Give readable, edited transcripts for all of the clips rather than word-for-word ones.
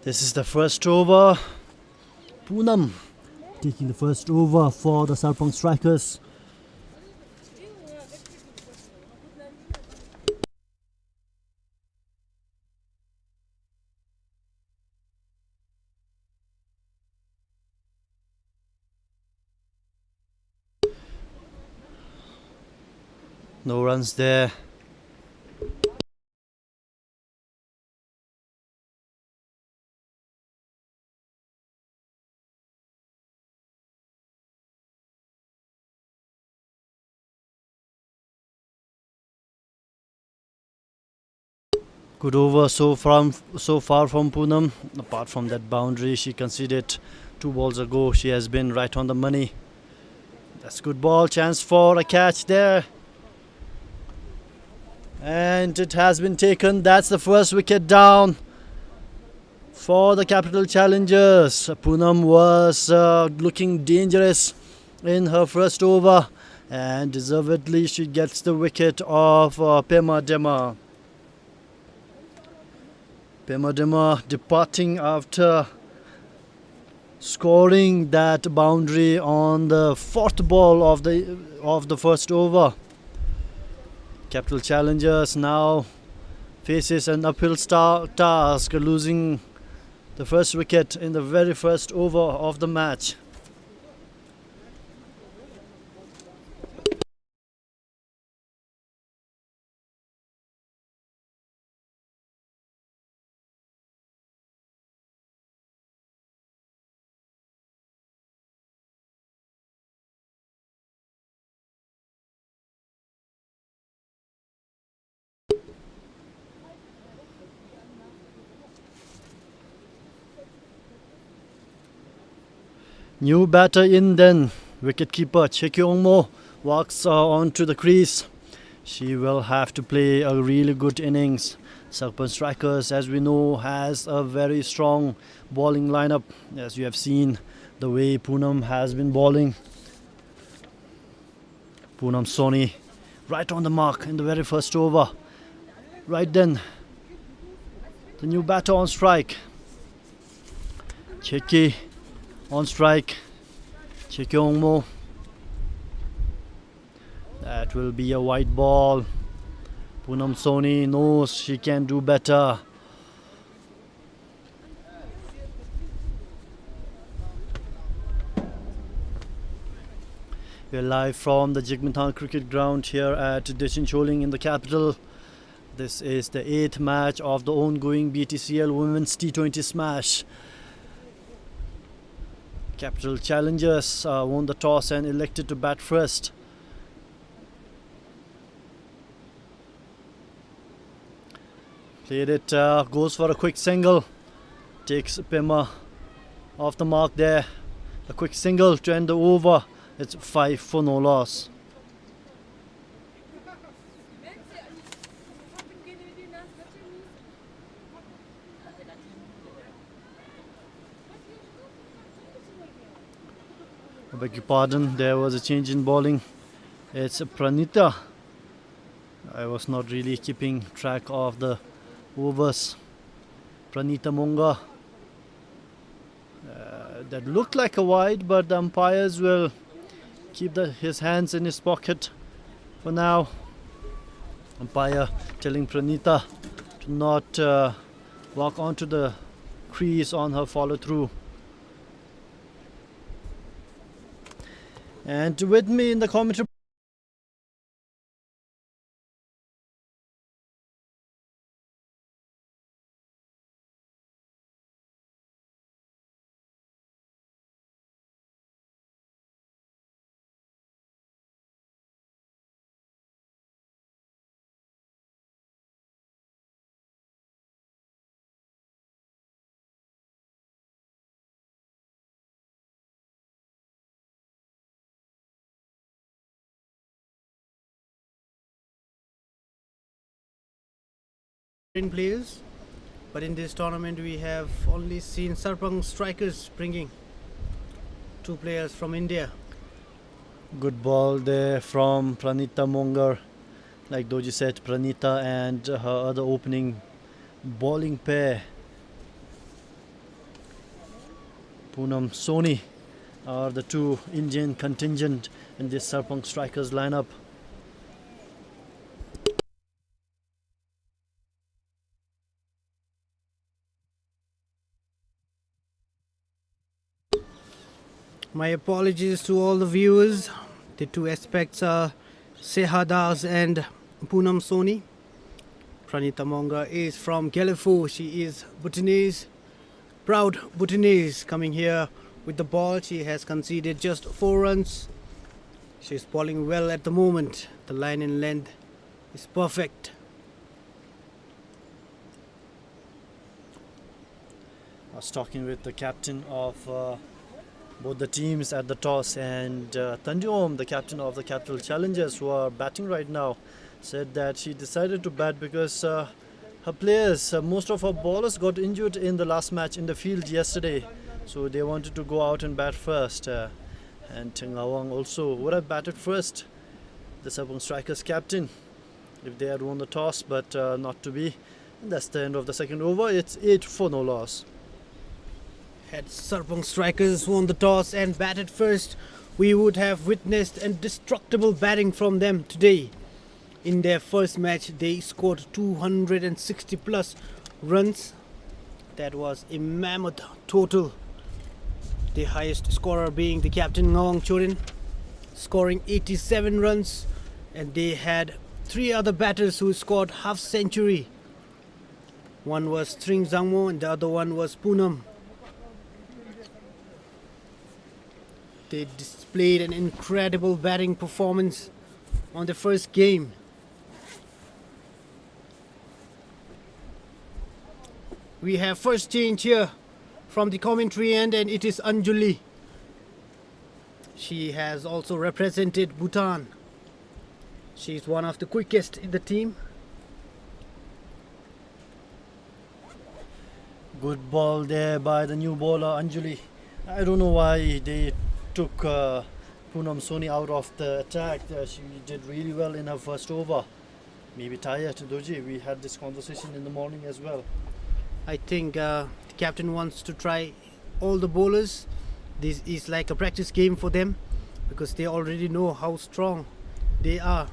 This is the first over. Poonam taking the first over for the Sarpang Strikers. No runs there. Good over so far from Poonam. Apart from that boundary she conceded 2 balls ago, she has been right on the money. That's good ball, chance for a catch there. And it has been taken. That's the first wicket down for the Capital Challengers. Poonam was looking dangerous in her first over, and deservedly she gets the wicket of Pema Dema. Pema Dema departing after scoring that boundary on the 4th ball of the first over. Capital Challengers now faces an uphill task, losing the first wicket in the very first over of the match. New batter in then. Wicketkeeper Chekyongmo walks onto the crease. She will have to play a really good innings. Sarpang Strikers, as we know, has a very strong bowling lineup. As you have seen the way Poonam has been bowling. Poonam Soni right on the mark in the very first over. Right then, the new batter on strike. Cheky on strike. Chekyongmo. That will be a white ball. Poonam Soni knows she can do better. We're live from the Jigmethang cricket ground here at Deshincholing in the capital. This is the 8th match of the ongoing BTCL Women's T20 Smash. Capital Challengers won the toss and elected to bat first. Played it, goes for a quick single. Takes Pema off the mark there. A quick single to end the over. It's 5 for no loss. I beg your pardon, there was a change in bowling. It's Pranita. I was not really keeping track of the overs. Pranita Monga. That looked like a wide, but the umpires will keep his hands in his pocket for now. Umpire telling Pranita to not walk onto the crease on her follow through. And with me in the commentary players, but in this tournament we have only seen Sarpang Strikers bringing 2 players from India. good ball there from Pranita Mongar. Like Doji said, Pranita and her other opening bowling pair Poonam Soni are the two Indian contingent in this Sarpang Strikers lineup. My apologies to all the viewers. The two aspects are Sehadas and Poonam Soni. Pranita Monga is from Galifo. She is Bhutanese, proud Bhutanese, coming here with the ball. She has conceded just 4 runs. She's bowling well at the moment. The line and length is perfect. I was talking with the captain of both the teams at the toss, and Tandiom, the captain of the Capital Challengers, who are batting right now, said that she decided to bat because her players, most of her bowlers got injured in the last match in the field yesterday, so they wanted to go out and bat first. And Ngawang also would have batted first, the Sarpang Strikers captain, if they had won the toss, but not to be. And that's the end of the second over. It's 8 for no loss. Had Sarpang Strikers won the toss and batted first, we would have witnessed indestructible batting from them today. In their first match, they scored 260 plus runs. That was a mammoth total. The highest scorer being the captain Ngawang Chorin, scoring 87 runs, and they had 3 other batters who scored half century. One was Tring Zangmo and the other one was Poonam. They displayed an incredible batting performance on the first game. We have first change here from the commentary end, and it is Anjali. She has also represented Bhutan. She is one of the quickest in the team. Good ball there by the new bowler Anjali. I don't know why they took Poonam Soni out of the attack. She did really well in her first over. Maybe tired, Doji. We had this conversation in the morning as well. I think the captain wants to try all the bowlers. This is like a practice game for them because they already know how strong they are.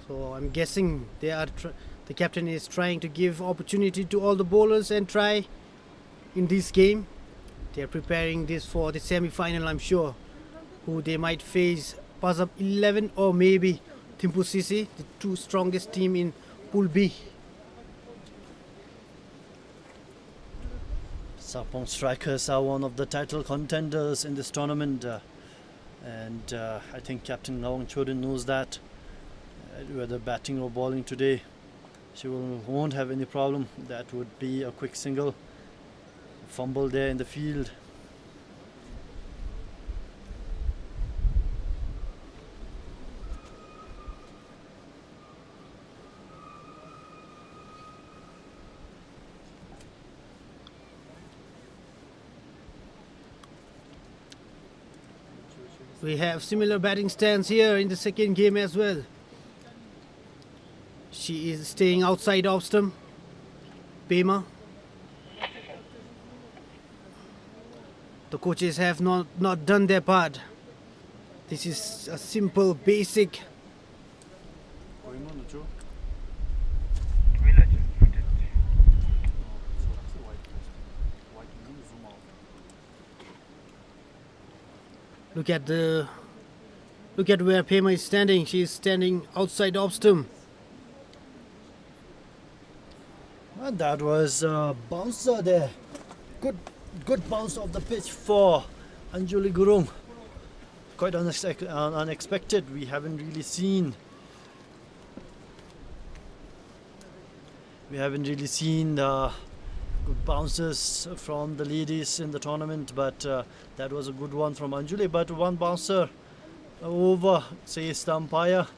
So I'm guessing the captain is trying to give opportunity to all the bowlers and try in this game. They are preparing this for the semi-final, I'm sure, who they might face Pazab 11 or maybe Thimphu Sisi, the 2 strongest team in Pool B. Sarpang Strikers are one of the title contenders in this tournament, and I think Captain Ngawang Chorin knows that. Whether batting or bowling today, she won't have any problem. That would be a quick single. Fumble there in the field. We have similar batting stance here in the second game as well. She is staying outside off stump. Pema. The coaches have not done their part. This is a simple, basic. Look at where Pema is standing. She is standing outside off stump. And that was a bouncer there. Good bounce off the pitch for Anjali Gurung. Quite unexpected. We haven't really seen good bounces from the ladies in the tournament, but that was a good one from Anjali. But one bouncer over, says the umpire.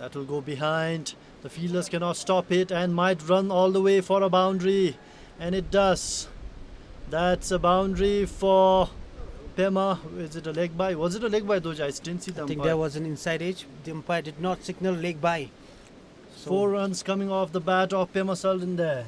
That will go behind. The fielders cannot stop it and might run all the way for a boundary. And it does. That's a boundary for Pema. Is it a leg by? Was it a leg by, Doja? I didn't see the I think umpire. there was an inside edge. The umpire did not signal leg by. So 4 runs coming off the bat of Pema Sultan there.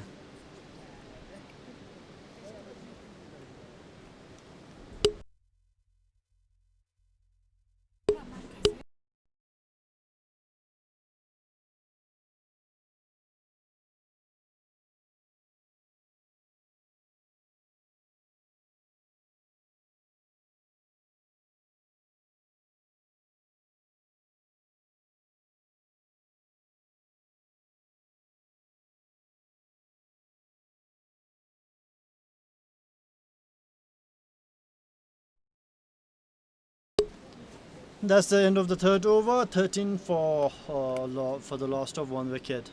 That's the end of the third over. 13 for the loss of 1 wicket.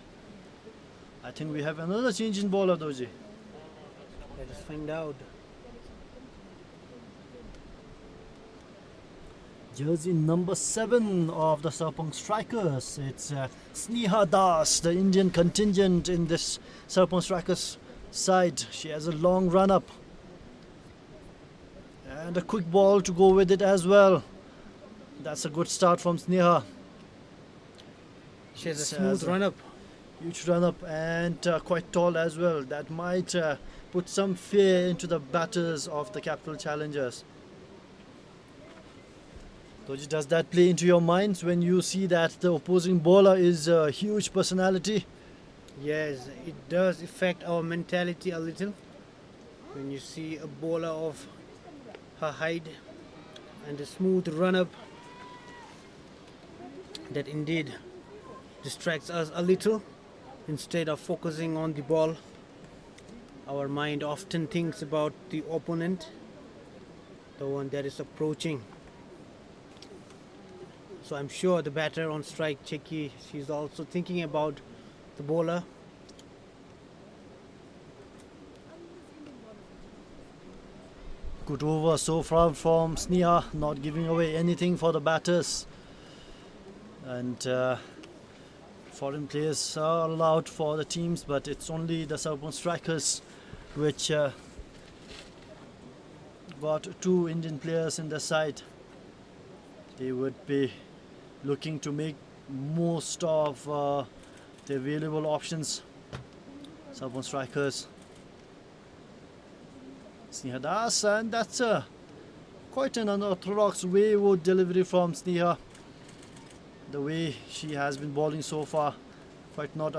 I think we have another change in bowler, Doji. let us find out. Jersey number 7 of the Sarpang Strikers. It's Sneha Das, the Indian contingent in this Sarpang Strikers side. She has a long run up. And a quick ball to go with it as well. That's a good start from Sneha. She has a It's, smooth run up. Huge run up and quite tall as well. That might put some fear into the batters of the Capital Challengers. Doji, does that play into your minds when you see that the opposing bowler is a huge personality? Yes, it does affect our mentality a little. When you see a bowler of her height and a smooth run up, that indeed distracts us a little. Instead of focusing on the ball, our mind often thinks about the opponent, the one that is approaching. So I'm sure the batter on strike, Cheki, she's also thinking about the bowler. Good over so far from Sneha, not giving away anything for the batters. And foreign players are allowed for the teams, but it's only the Sarpang Strikers which got 2 Indian players in the side. They would be looking to make most of the available options. Sarpang Strikers. Sneha Das, and that's quite an unorthodox wayward delivery from Sneha. The way she has been bowling so far, quite not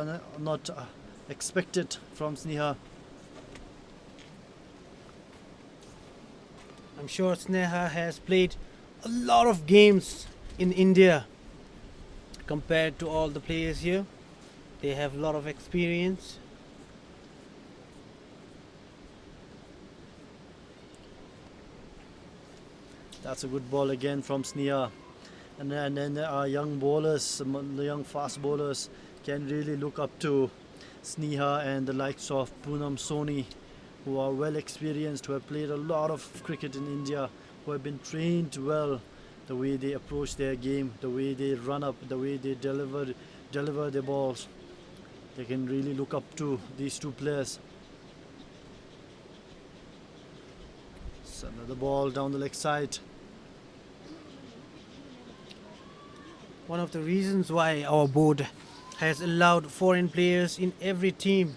expected from Sneha. I'm sure Sneha has played a lot of games in India compared to all the players here. They have a lot of experience. That's a good ball again from Sneha. And then our young bowlers, the young fast bowlers can really look up to Sneha and the likes of Poonam Soni, who are well experienced, who have played a lot of cricket in India, who have been trained well, the way they approach their game, the way they run up, the way they deliver their balls. They can really look up to these 2 players. So another ball down the leg side. One of the reasons why our board has allowed foreign players in every team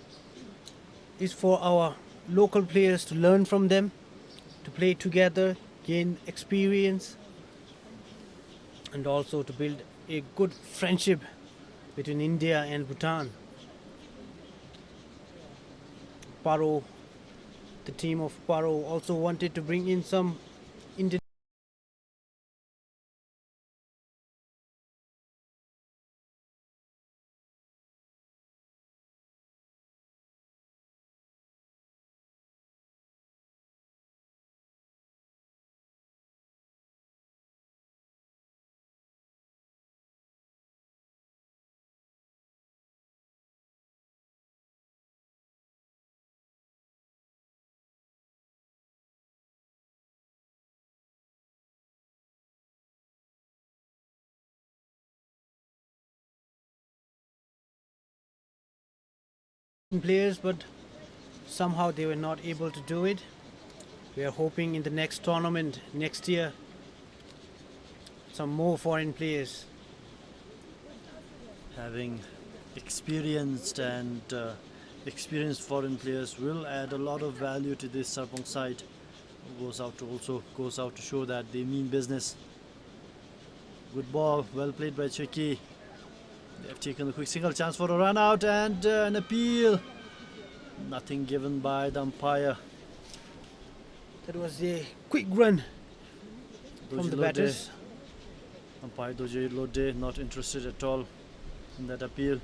is for our local players to learn from them, to play together, gain experience, and also to build a good friendship between India and Bhutan. Paro, the team of Paro also wanted to bring in some Indian players, but somehow they were not able to do it. We are hoping in the next tournament next year some more foreign players. Having experienced and experienced foreign players will add a lot of value to this Sarpang side. Goes out to show that they mean business. Good ball, well played by Cheki. They have taken a quick single, chance for a run out and an appeal. Nothing given by the umpire. That was a quick run from Doji the Lode. batters. Umpire Doji Lode not interested at all in that appeal.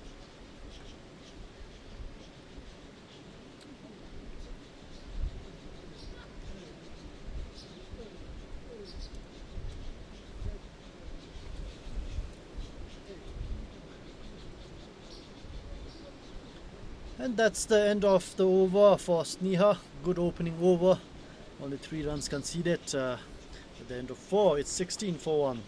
And that's the end of the over for Sneha. Good opening over. Only 3 runs conceded. At the end of 4, it's 16 for 1.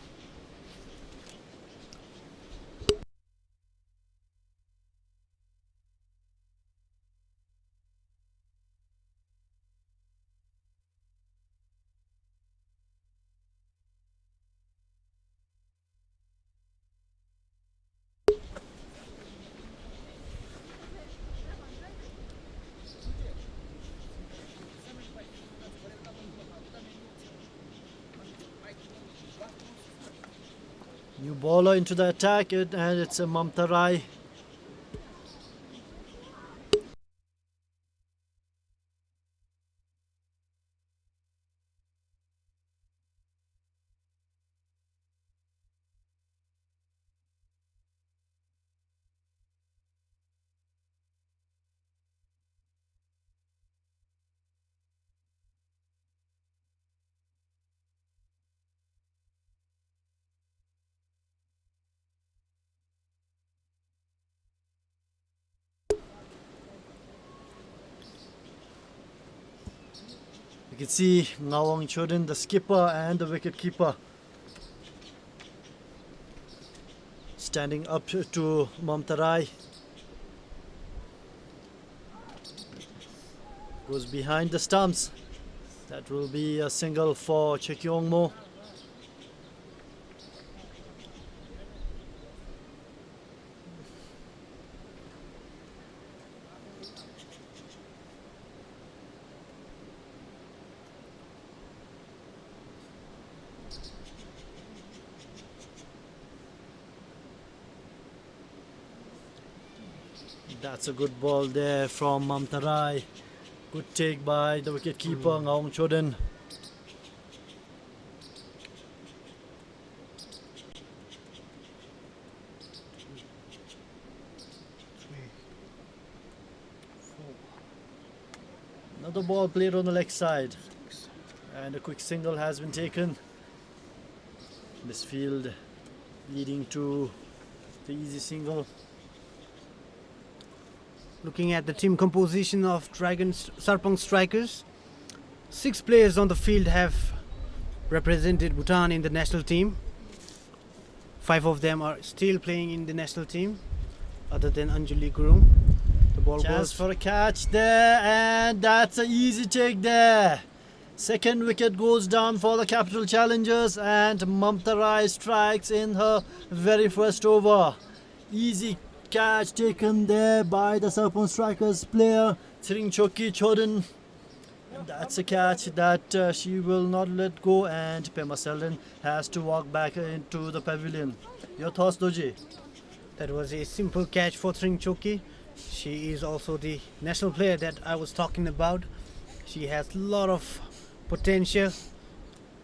New bowler into the attack, and it's a Mamta Rai. You can see Ngawang Chodin, the skipper and the wicket keeper, standing up to Mamta Rai. Goes behind the stumps. That will be a single for Chekyongmo. That's a good ball there from Mamta Rai. Good take by the wicket keeper Ngawang Chodin. Another ball played on the leg side, and a quick single has been taken. This field leading to the easy single. Looking at the team composition of Sarpang Strikers, 6 players on the field have represented Bhutan in the national team. 5 of them are still playing in the national team, other than Anjali Gurung. The ball Chance goes for a catch there, and that's an easy take there. Second wicket goes down for the Capital Challengers, and Mamta Rai strikes in her very first over. Easy catch taken there by the Sarpang Strikers player Choki Chodin. That's a catch that she will not let go, and Pema Selden has to walk back into the pavilion. Your thoughts, Doji? That was a simple catch for Choki. She is also the national player that I was talking about. She has a lot of potential.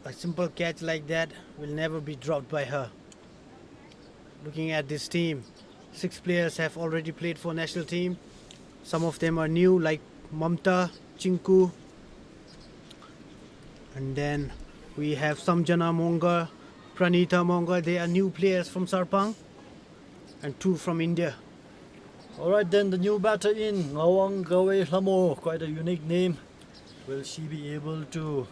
A simple catch like that will never be dropped by her. Looking at this team, 6 players have already played for national team. Some of them are new, like Mamta, Chinku. And then we have Samjana Monga, Pranita Monga. They are new players from Sarpang, and 2 from India. Alright then, the new batter in, Ngawang Gawe Lamo, quite a unique name. Will she be able to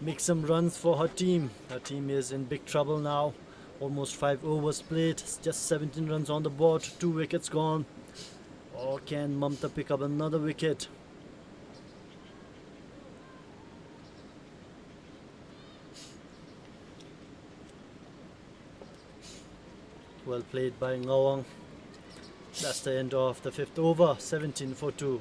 make some runs for her team? Her team is in big trouble now. Almost 5 overs played, just 17 runs on the board, 2 wickets gone. Or can Mamta pick up another wicket? Well played by Ngawang. That's the end of the 5th over, 17 for 2.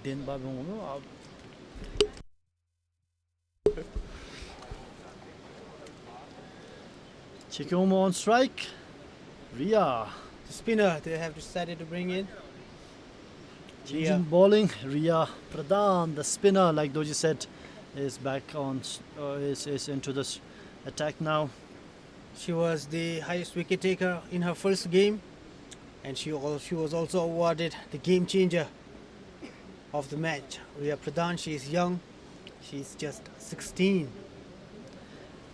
Din Babong out. Chikomo on strike. Ria. The spinner they have decided to bring in. Changing bowling. Ria Pradhan, the spinner, like Doji said, is back on. Is into this attack now. She was the highest wicket taker in her first game, and she was also awarded the game changer of the match. Ria Pradhan, she is young. She's just 16.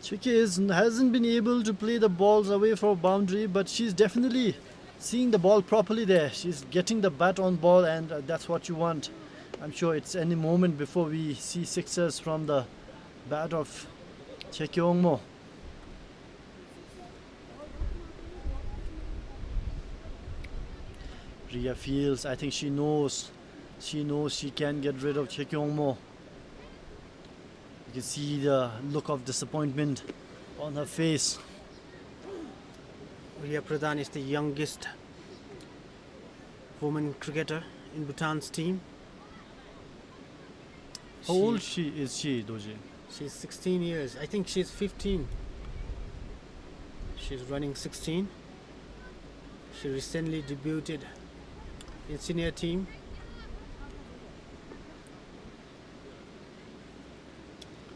Chiki hasn't been able to play the balls away from boundary, but she's definitely seeing the ball properly there. She's getting the bat on ball, and that's what you want. I'm sure it's any moment before we see sixes from the bat of Chekyongmo. Ria feels, I think she knows she can get rid of Chekyongmo. You can see the look of disappointment on her face. Ria Pradhan is the youngest woman cricketer in Bhutan's team. How old is she, Doji? She's 16 years. I think she's 15. She's running 16. She recently debuted in senior team.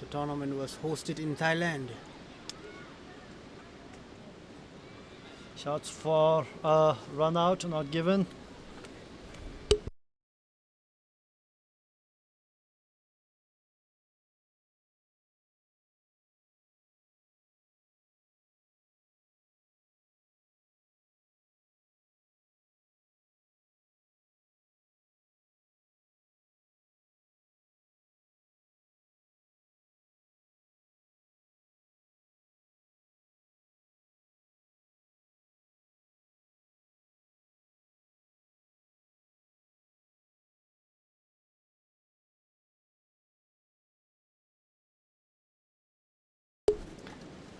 The tournament was hosted in Thailand. Shots for a run out, not given.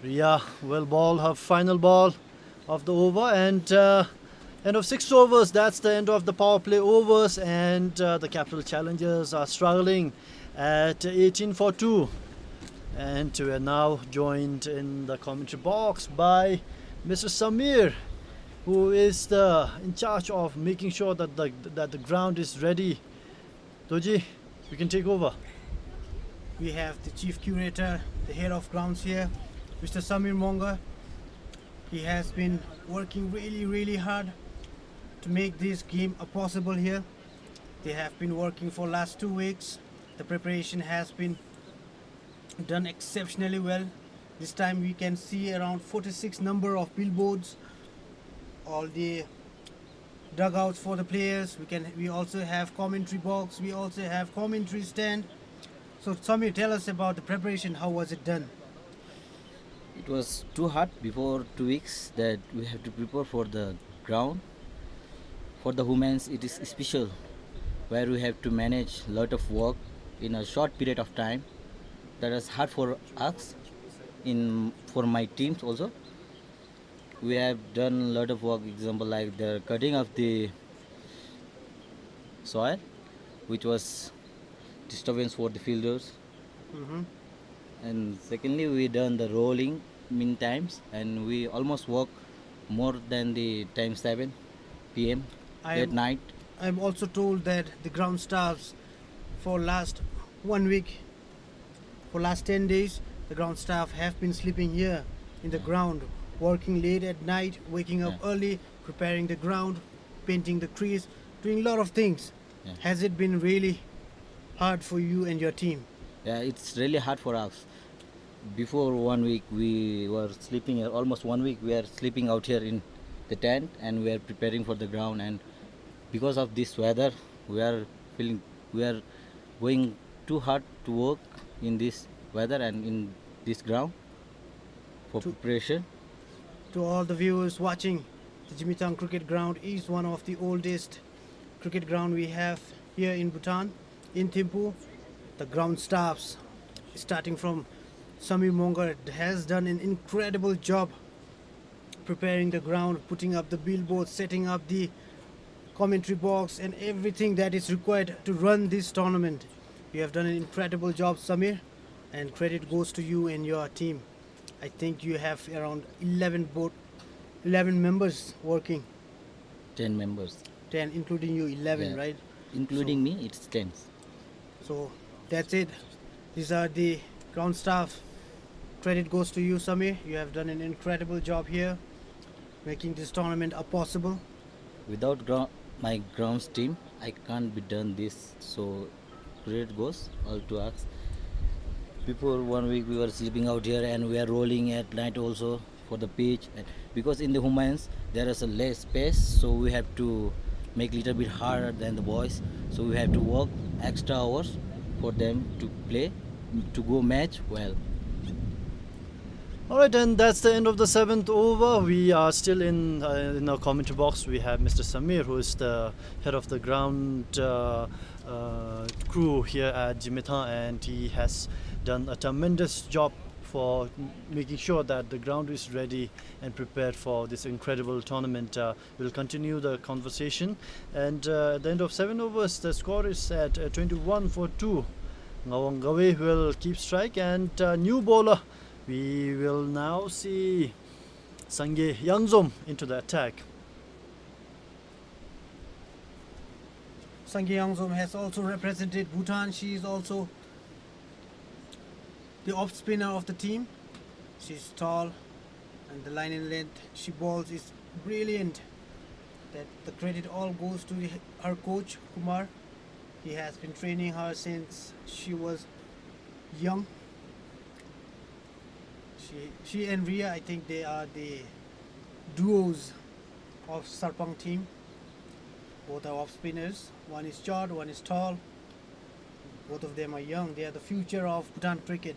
Ria will ball her final ball of the over, and end of 6 overs. That's the end of the power play overs, and the Capital Challengers are struggling at 18 for 2. And we are now joined in the commentary box by Mr. Samir, who is in charge of making sure that the ground is ready. Doji, we can take over. We have the chief curator, the head of grounds here, Mr. Samir Monga. He has been working really hard to make this game possible here. They have been working for last 2 weeks. The preparation has been done exceptionally well. This time we can see around 46 number of billboards, all the dugouts for the players. We also have commentary box, we also have commentary stand. So Samir, tell us about the preparation. How was it done? It was too hard before 2 weeks that we have to prepare for the ground. For the women's, it is special, where we have to manage a lot of work in a short period of time. That is hard for us. For my teams also, we have done a lot of work. Example like the cutting of the soil, which was disturbance for the fielders. And secondly, we done the rolling mean times, and we almost work more than the time 7 p.m. at night. I'm also told that the ground staffs for last 1 week, for last 10 days, the ground staff have been sleeping here in the ground, working late at night, waking up early, preparing the ground, painting the crease, doing a lot of things. Has it been really hard for you and your team? Yeah, it's really hard for us. Before 1 week, we were sleeping. Almost 1 week, we are sleeping out here in the tent and we are preparing for the ground. And because of this weather, we are feeling we are going too hard to work in this weather and in this ground for To- preparation. To all the viewers watching, the Jigmethang cricket ground is one of the oldest cricket ground we have here in Bhutan, in Thimphu. The ground staffs, starting from Samir Mongar, has done an incredible job preparing the ground, putting up the billboards, setting up the commentary box and everything that is required to run this tournament. You have done an incredible job, Samir, and credit goes to you and your team. I think you have around 11 members working, 10 members, 10 including you, 11, Yeah. right? including me. It's 10. So that's it. These are the ground staff. Credit goes to you, Samir. You have done an incredible job here, making this tournament a possible. Without my grounds team, I can't be done this. So credit goes all to us. Before 1 week, we were sleeping out here, and we are rolling at night also for the pitch. And because in the humans there is a less space, so we have to make little bit harder than the boys. So we have to work extra hours for them to play, to go match well. Alright, and that's the end of the 7th over. We are still in our commentary box. We have Mr. Samir, who is the head of the ground crew here at Jigmethang, and he has done a tremendous job for making sure that the ground is ready and prepared for this incredible tournament. We'll continue the conversation, and at the end of 7 overs, the score is at 21 for 2. Ngawang Gawe will keep strike, and new bowler. We will now see Sangye Yangzom into the attack. Sangye Yangzom has also represented Bhutan. She is also the off spinner of the team. She's tall, and the line and length she bowls is brilliant. That the credit all goes to her coach Kumar. He has been training her since she was young. She and Ria, I think they are the duos of Sarpang team. Both are off spinners. One is short, one is tall. Both of them are young. They are the future of Bhutan cricket.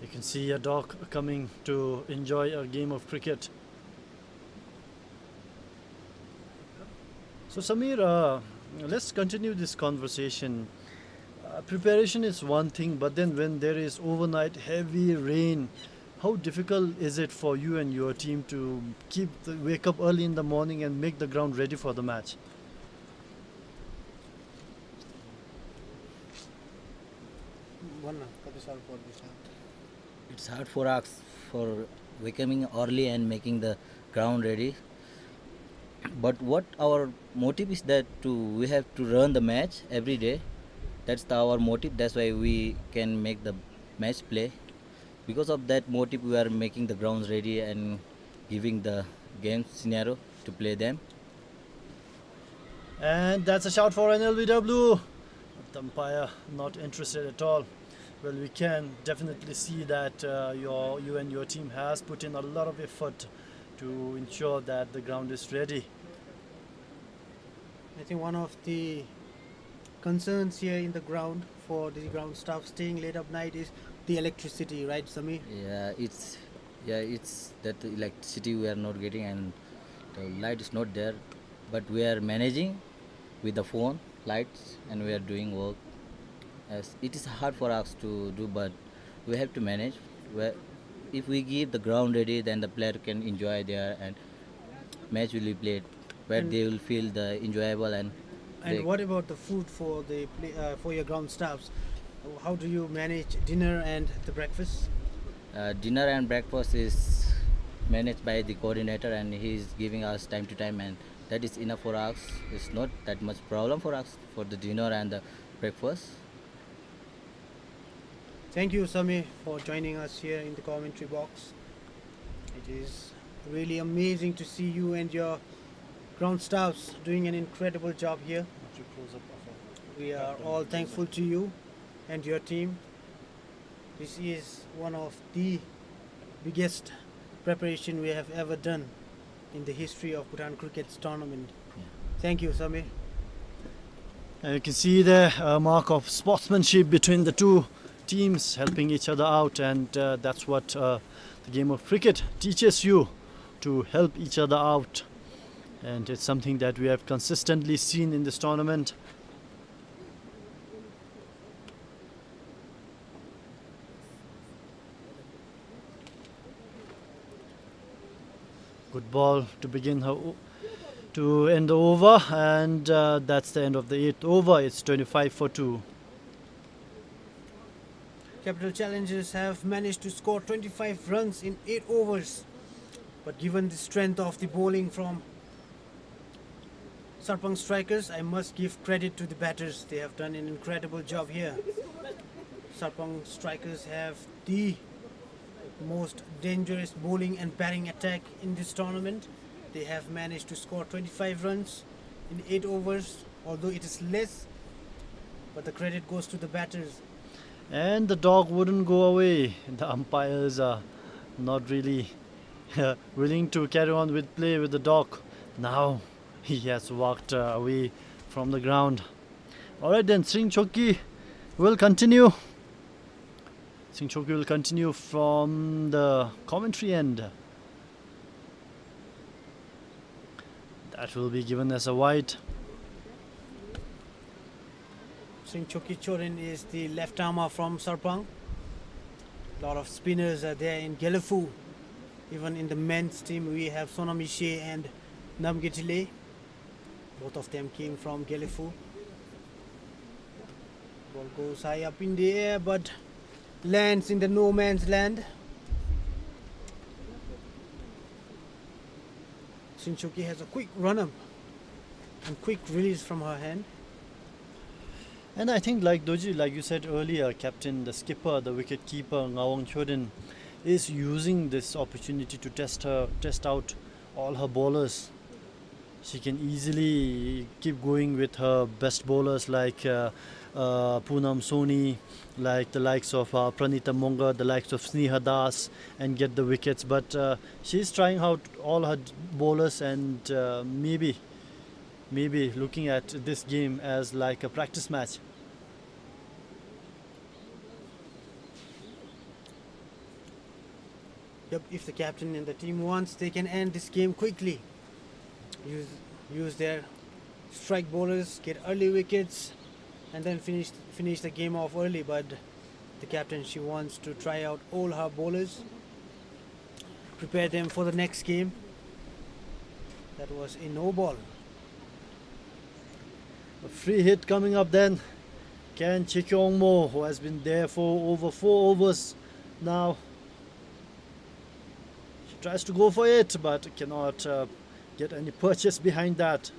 You can see a dog coming to enjoy a game of cricket. So Samir, let's continue this conversation. Preparation is one thing, but then when there is overnight heavy rain, how difficult is it for you and your team to wake up early in the morning and make the ground ready for the match? It's hard for us for waking early and making the ground ready. But what our motive is that we have to run the match every day. That's our motive. That's why we can make the match play. Because of that motive, we are making the grounds ready and giving the game scenario to play them. And that's a shout for NLBW. The umpire not interested at all. Well, we can definitely see that you and your team has put in a lot of effort to ensure that the ground is ready. I think one of the concerns here in the ground for the ground staff staying late up night is the electricity, right, Samir? It's that the electricity we are not getting and the light is not there. But we are managing with the phone lights and we are doing work. As it is hard for us to do, but we have to manage. If we give the ground ready, then the player can enjoy there and match will be played where And- they will feel the enjoyable and And what about the food for the for your ground staffs? How do you manage dinner and the breakfast? dinner and breakfast is managed by the coordinator and he is giving us time to time and that is enough for us. It's not that much problem for us for the dinner and the breakfast. Thank you, Samir, for joining us here in the commentary box. It is really amazing to see you and your ground staffs doing an incredible job here. We are all thankful to you and your team. This is one of the biggest preparation we have ever done in the history of Bhutan cricket's tournament. Thank you, Samir. And you can see the mark of sportsmanship between the two teams, helping each other out, and that's what the game of cricket teaches you, to help each other out. And it's something that we have consistently seen in this tournament. Good ball to begin to end the over, and that's the end of the 8th over. It's 25 for 2. Capital Challengers have managed to score 25 runs in 8 overs. But given the strength of the bowling from Sarpang Strikers, I must give credit to the batters. They have done an incredible job here. Sarpang Strikers have the most dangerous bowling and batting attack in this tournament. They have managed to score 25 runs in 8 overs, although it is less, but the credit goes to the batters. And the dog wouldn't go away. The umpires are not really willing to carry on with play with the dog. Now he has walked away from the ground. Alright then, Sring Choki will continue. Sring Choki will continue from the commentary end. That will be given as a wide. Sring Choki Chorin is the left armer from Sarpang. A lot of spinners are there in Gelefu. Even in the men's team we have Sonamishe and Namgitile. Both of them came from Gelefu. Ball goes high up in the air but lands in the no man's land. Sring Choki has a quick run up and quick release from her hand. And I think, like Doji, like you said earlier, captain, the skipper, the wicket keeper, Ngawang Chodin, is using this opportunity to test out all her bowlers. She can easily keep going with her best bowlers like Poonam Soni, like the likes of Pranita Monga, the likes of Sneha Das, and get the wickets. But she's trying out all her bowlers, and maybe looking at this game as like a practice match. Yep, if the captain and the team wants, they can end this game quickly. Use their strike bowlers, get early wickets, and then finish the game off early. But the captain, she wants to try out all her bowlers, prepare them for the next game. That was a no ball. A free hit coming up then. Ken Chikyongmo, who has been there for over 4 overs now. She tries to go for it, but cannot get any purchase behind that.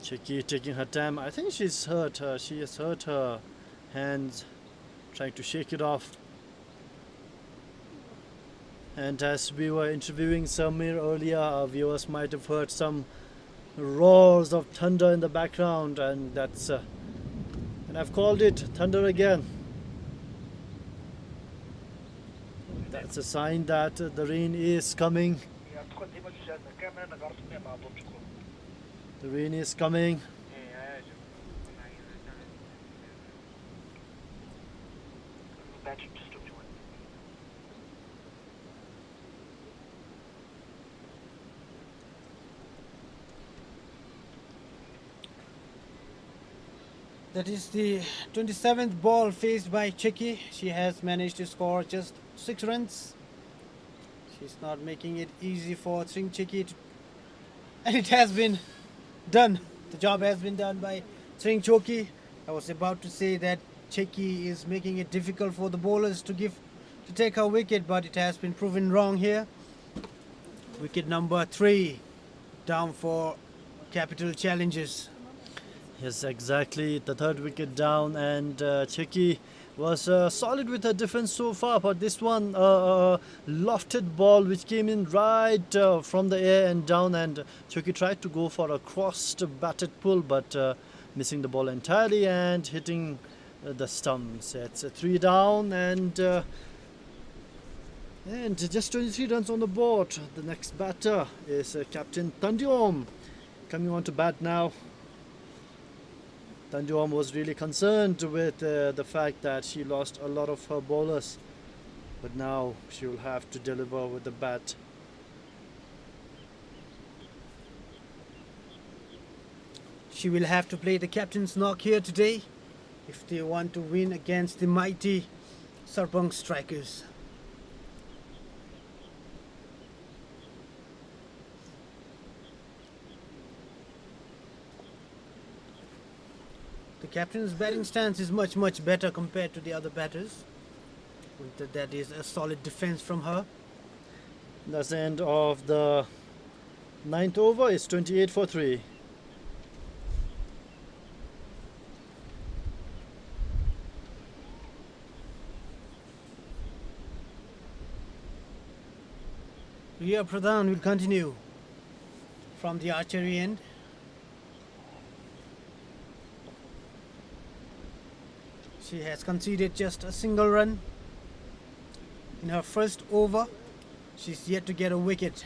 Chiki taking her time. I think she's hurt. She has hurt her hands trying to shake it off. And as we were interviewing Samir earlier, our viewers might have heard some roars of thunder in the background, and that's and I've called it thunder again. That's a sign that the rain is coming. The rain is coming. That is the 27th ball faced by Cheki. She has managed to score just 6 runs. She's not making it easy for Sring Cheki, and it has been done. The job has been done by Sring Choki. I was about to say that Cheki is making it difficult for the bowlers to take her wicket, but it has been proven wrong here. Wicket number 3 down for Capital Challengers. Yes, exactly. The 3rd wicket down, and Cheki was solid with her defense so far, but this one lofted ball which came in right from the air and down, and Choki tried to go for a crossed batted pull, but missing the ball entirely and hitting the stumps. It's a 3 down, and just 23 runs on the board. The next batter is Captain Tandiom coming on to bat now. Tandiom was really concerned with the fact that she lost a lot of her bowlers, but now she will have to deliver with the bat. She will have to play the captain's knock here today if they want to win against the mighty Sarpang Strikers. The captain's batting stance is much better compared to the other batters. That is a solid defense from her. That's the end of the 9th over. It's 28 for 3. Riya Pradhan will continue from the archery end. She has conceded just a single run in her first over. She's yet to get a wicket.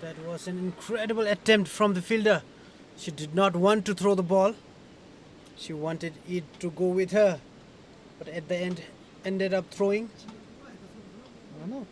That was an incredible attempt from the fielder. She did not want to throw the ball. She wanted it to go with her, but at the end ended up throwing. Run out.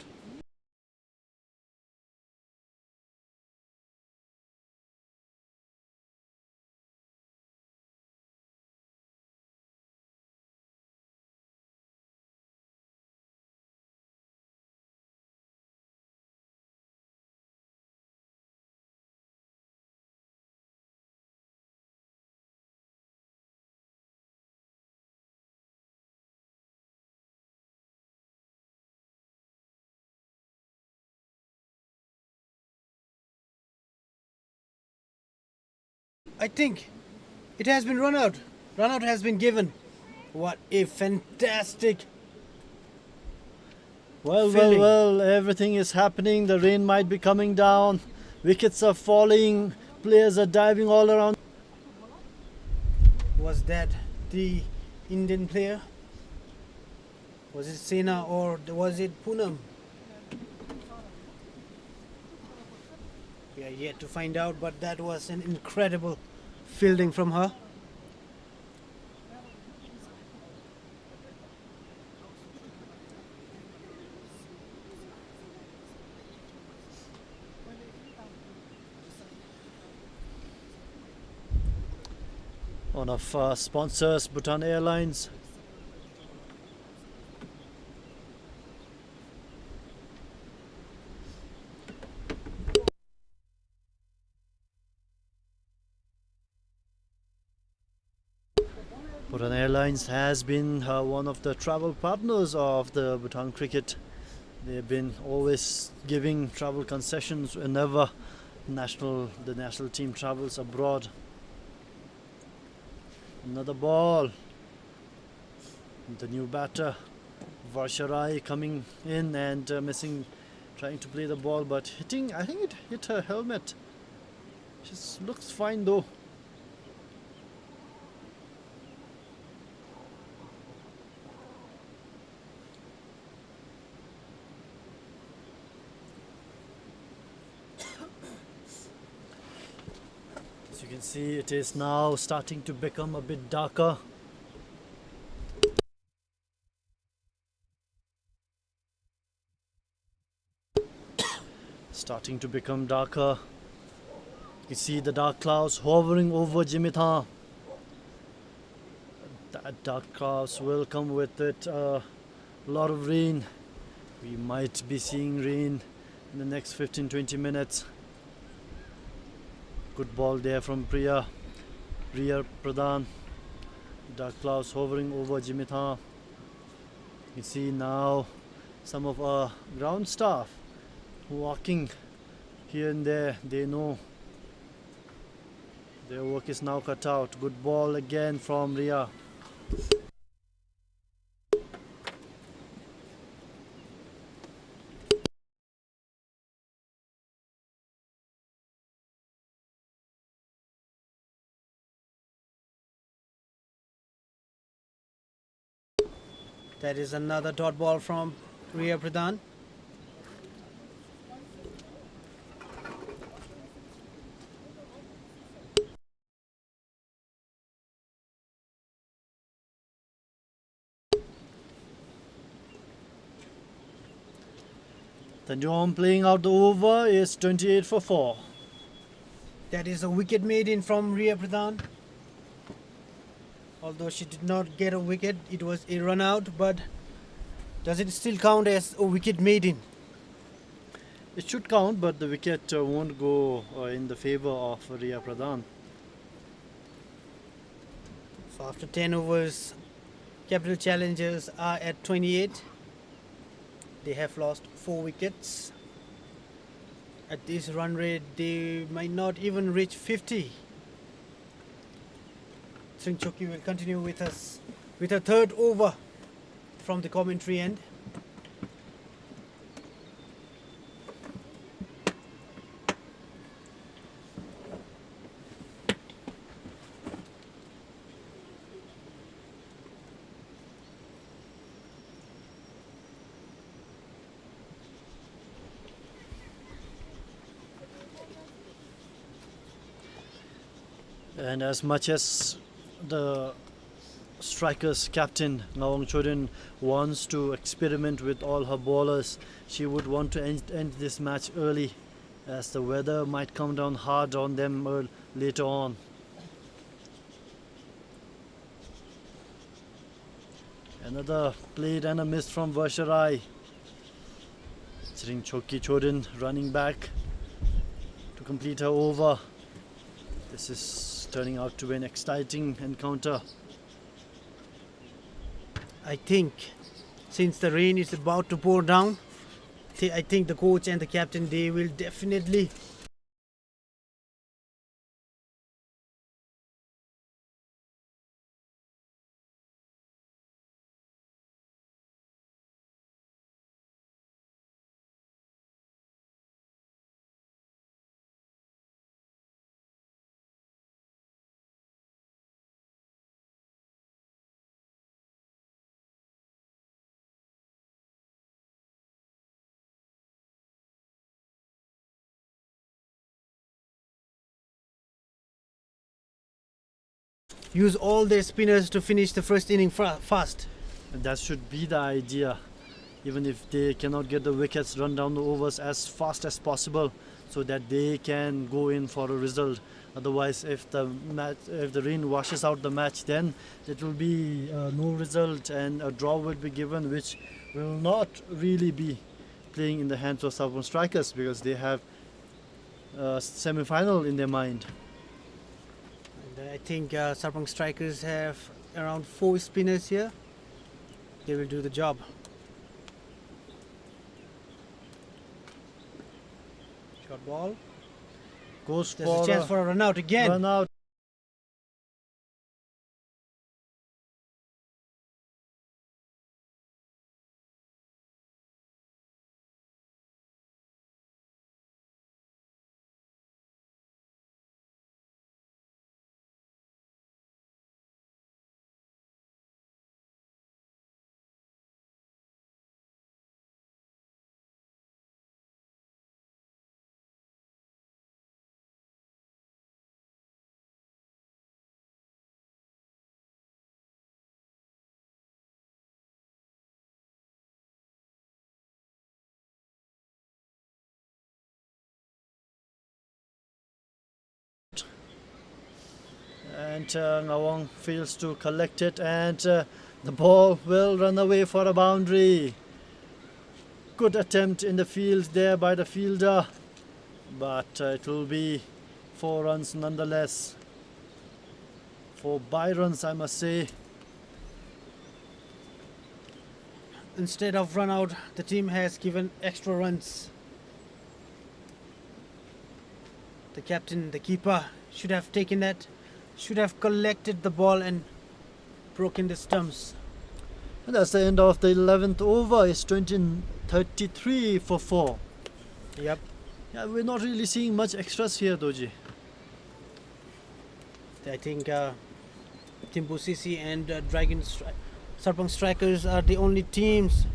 I think it has been run out. Run out has been given. What a fantastic Well, fielding. everything is happening. The rain might be coming down. Wickets are falling. Players are diving all around. Was that the Indian player? Was it Sena or was it Poonam? We are yet to find out, but that was an incredible fielding from her. One of our sponsors, Bhutan Airlines. Bhutan Airlines has been one of the travel partners of the Bhutan cricket. They've been always giving travel concessions whenever the national team travels abroad. Another ball. The new batter, Varsharai, coming in and missing, trying to play the ball, but hitting. I think it hit her helmet. Just looks fine though. can see it is now starting to become a bit darker. Starting to become darker. You see the dark clouds hovering over Jigmethang. That dark clouds will come with it a lot of rain. We might be seeing rain in the next 15-20 minutes. Good ball there from Priya Pradhan. Dark clouds hovering over Jigmethang. You see now some of our ground staff walking here and there. They know their work is now cut out. Good ball again from Ria. That is another dot ball from Riya Pradhan. The Tanjong playing out the over is 28 for 4. That is a wicket made in from Riya Pradhan. Although she did not get a wicket, it was a run out, but does it still count as a wicket made in? It should count, but the wicket won't go in the favor of Riya Pradhan. So after 10 overs, Capital Challengers are at 28. They have lost 4 wickets. At this run rate, they might not even reach 50. Sringchoki will continue with us with a third over from the commentary end. And as much as the Strikers captain Ngawang Chodin wants to experiment with all her bowlers, she would want to end this match early, as the weather might come down hard on them later on. Another played and a miss from Varsharai. Sringchoki Chodin running back to complete her over. This is turning out to be an exciting encounter. I think since the rain is about to pour down, I think the coach and the captain, they will definitely use all their spinners to finish the first inning fast. And that should be the idea, even if they cannot get the wickets, run down the overs as fast as possible so that they can go in for a result. Otherwise, if the rain washes out the match, then it will be no result and a draw will be given, which will not really be playing in the hands of Sarpang Strikers, because they have a semi-final in their mind. And I think Sarpang Strikers have around 4 spinners here. They will do the job. Short ball. Goes There's for a chance for a run out again. run out. And Ngawang fails to collect it, and the ball will run away for a boundary. Good attempt in the field there by the fielder, but it will be 4 runs nonetheless. 4 by runs, I must say. Instead of run out, the team has given extra runs. The captain, the keeper, should have taken that, should have collected the ball and broken the stumps. And that's the end of the 11th over. It's 33 for 4. Yep. Yeah, we're not really seeing much extras here, Doji. I think Team BTCL and Sarpang Strikers are the only teams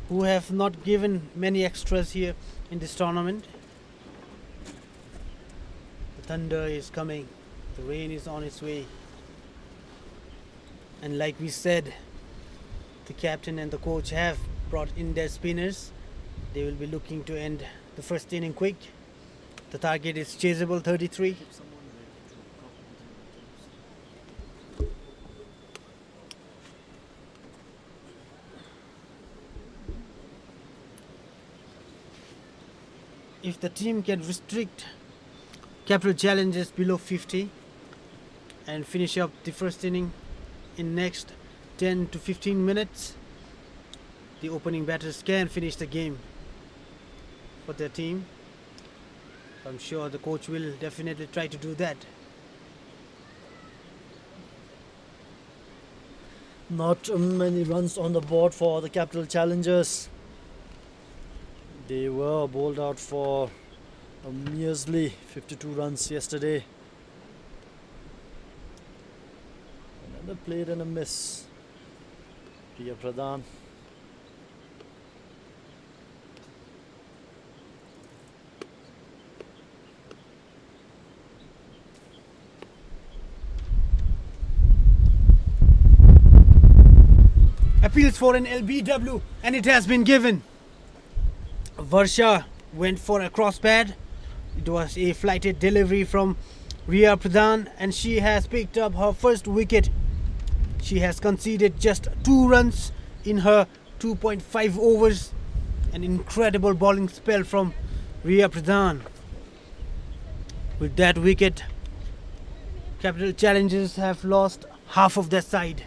who have not given many extras here in this tournament. The thunder is coming, the rain is on its way, and like we said, the captain and the coach have brought in their spinners. They will be looking to end the first inning quick. The target is chaseable 33. If the team can restrict capital challenges below 50 and finish up the first inning in next 10 to 15 minutes, the opening batters can finish the game for their team. I'm sure the coach will definitely try to do that. Not many runs on the board for the capital challengers. They were bowled out for a measly 52 runs yesterday. Another played and a miss. Priya Pradhan. Appeals for an LBW, and it has been given. Varsha went for a cross pad. It was a flighted delivery from Riya Pradhan, and she has picked up her first wicket. She has conceded just 2 runs in her 2.5 overs. An incredible bowling spell from Riya Pradhan. With that wicket, capital challengers have lost half of their side.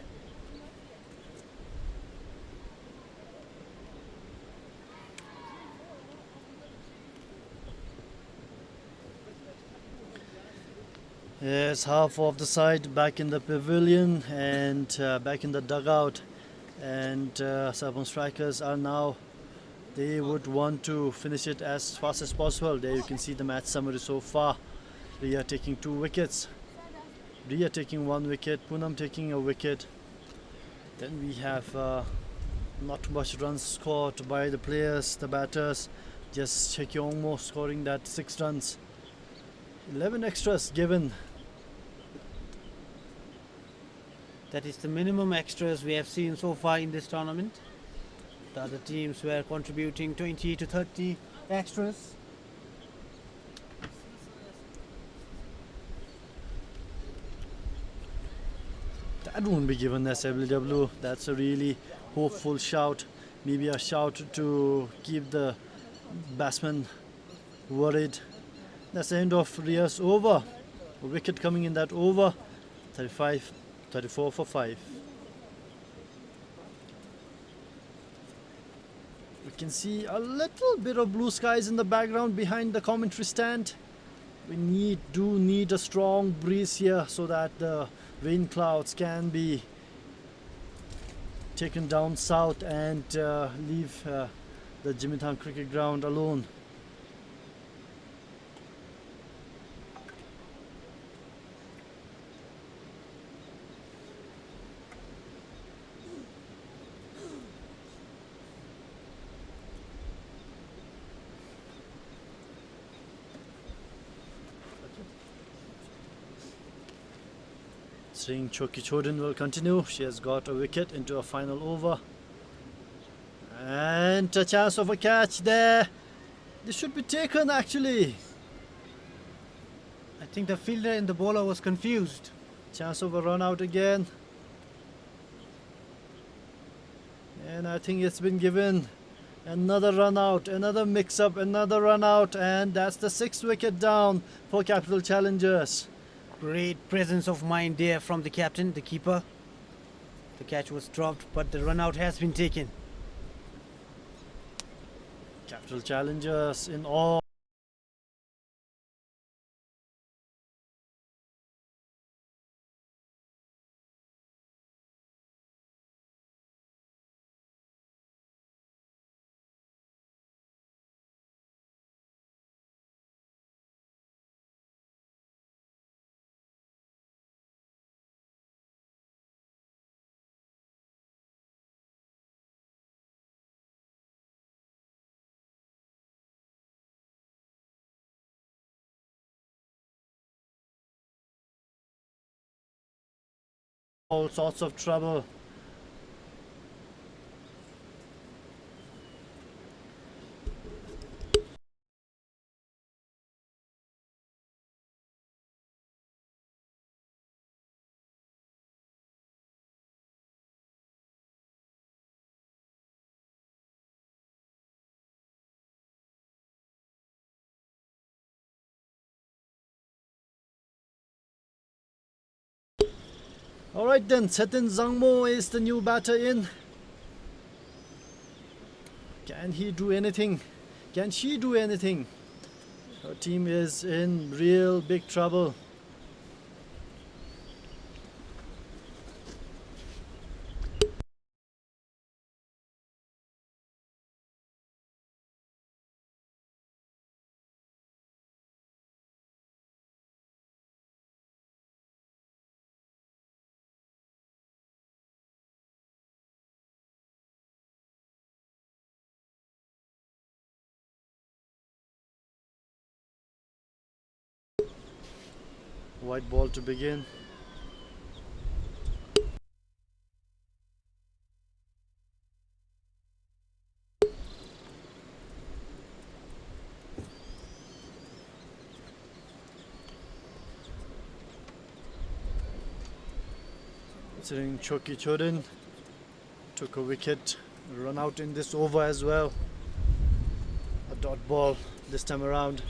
Yes, half of the side back in the pavilion and back in the dugout, and Sarpang Strikers are now, they would want to finish it as fast as possible. There you can see the match summary so far. Riya taking 2 wickets, Riya taking 1 wicket, Poonam taking a wicket. Then we have not much runs scored by the players, the batters. Just Chekyongmo scoring that 6 runs. 11 extras given. That is the minimum extras we have seen so far in this tournament. The other teams were contributing 20 to 30 extras. That won't be given as LBW. That's a really hopeful shout. Maybe a shout to keep the batsman worried. That's the end of Riya's over. A wicket coming in that over. 34 for 5. We can see a little bit of blue skies in the background behind the commentary stand. We do need a strong breeze here so that the rain clouds can be taken down south and leave the Jigmethang cricket ground alone. Sring Choki Chodin will continue. She has got a wicket into a final over. And a chance of a catch there. This should be taken actually. I think the fielder and the bowler was confused. Chance of a run out again. And I think it's been given. Another run out, another mix up, another run out, and that's the 6th wicket down for Capital Challengers. Great presence of mind there from the captain, the keeper. The catch was dropped, but the run out has been taken. Capital Challengers in all. All sorts of trouble. Alright then, Setin Zangmo is the new batter in. Can he do anything? Can she do anything? Her team is in real big trouble. White ball to begin. Considering Choki Chodin took a wicket, run out in this over as well. A dot ball this time around.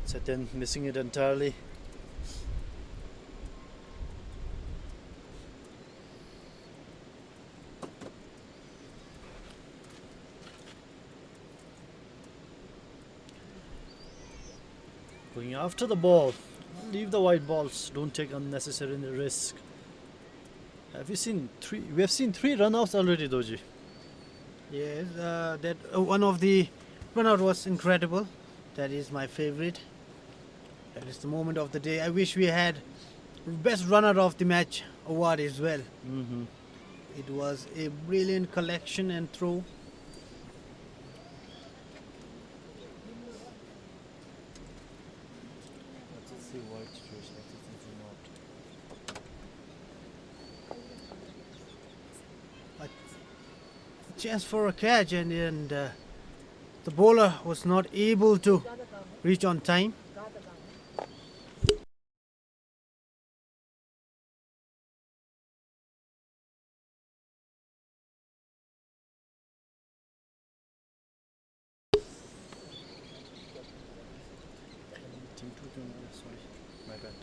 Setin missing it entirely. Going after the ball. Leave the white balls. Don't take unnecessary risk. Have you seen three? We have seen 3 runouts already, Doji. Yes, that one of the run out was incredible. That is my favorite. That is the moment of the day. I wish we had best runner of the match award as well. It was a brilliant collection and throw. Let's see white situation. A chance for a catch, and the bowler was not able to reach on time. Sorry, my bad.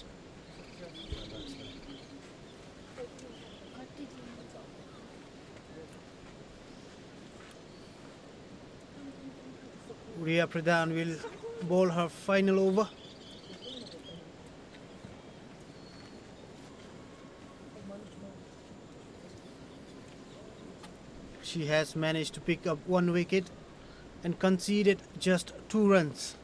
Ria Pradhan will bowl her final over. She has managed to pick up 1 wicket and conceded just 2 runs.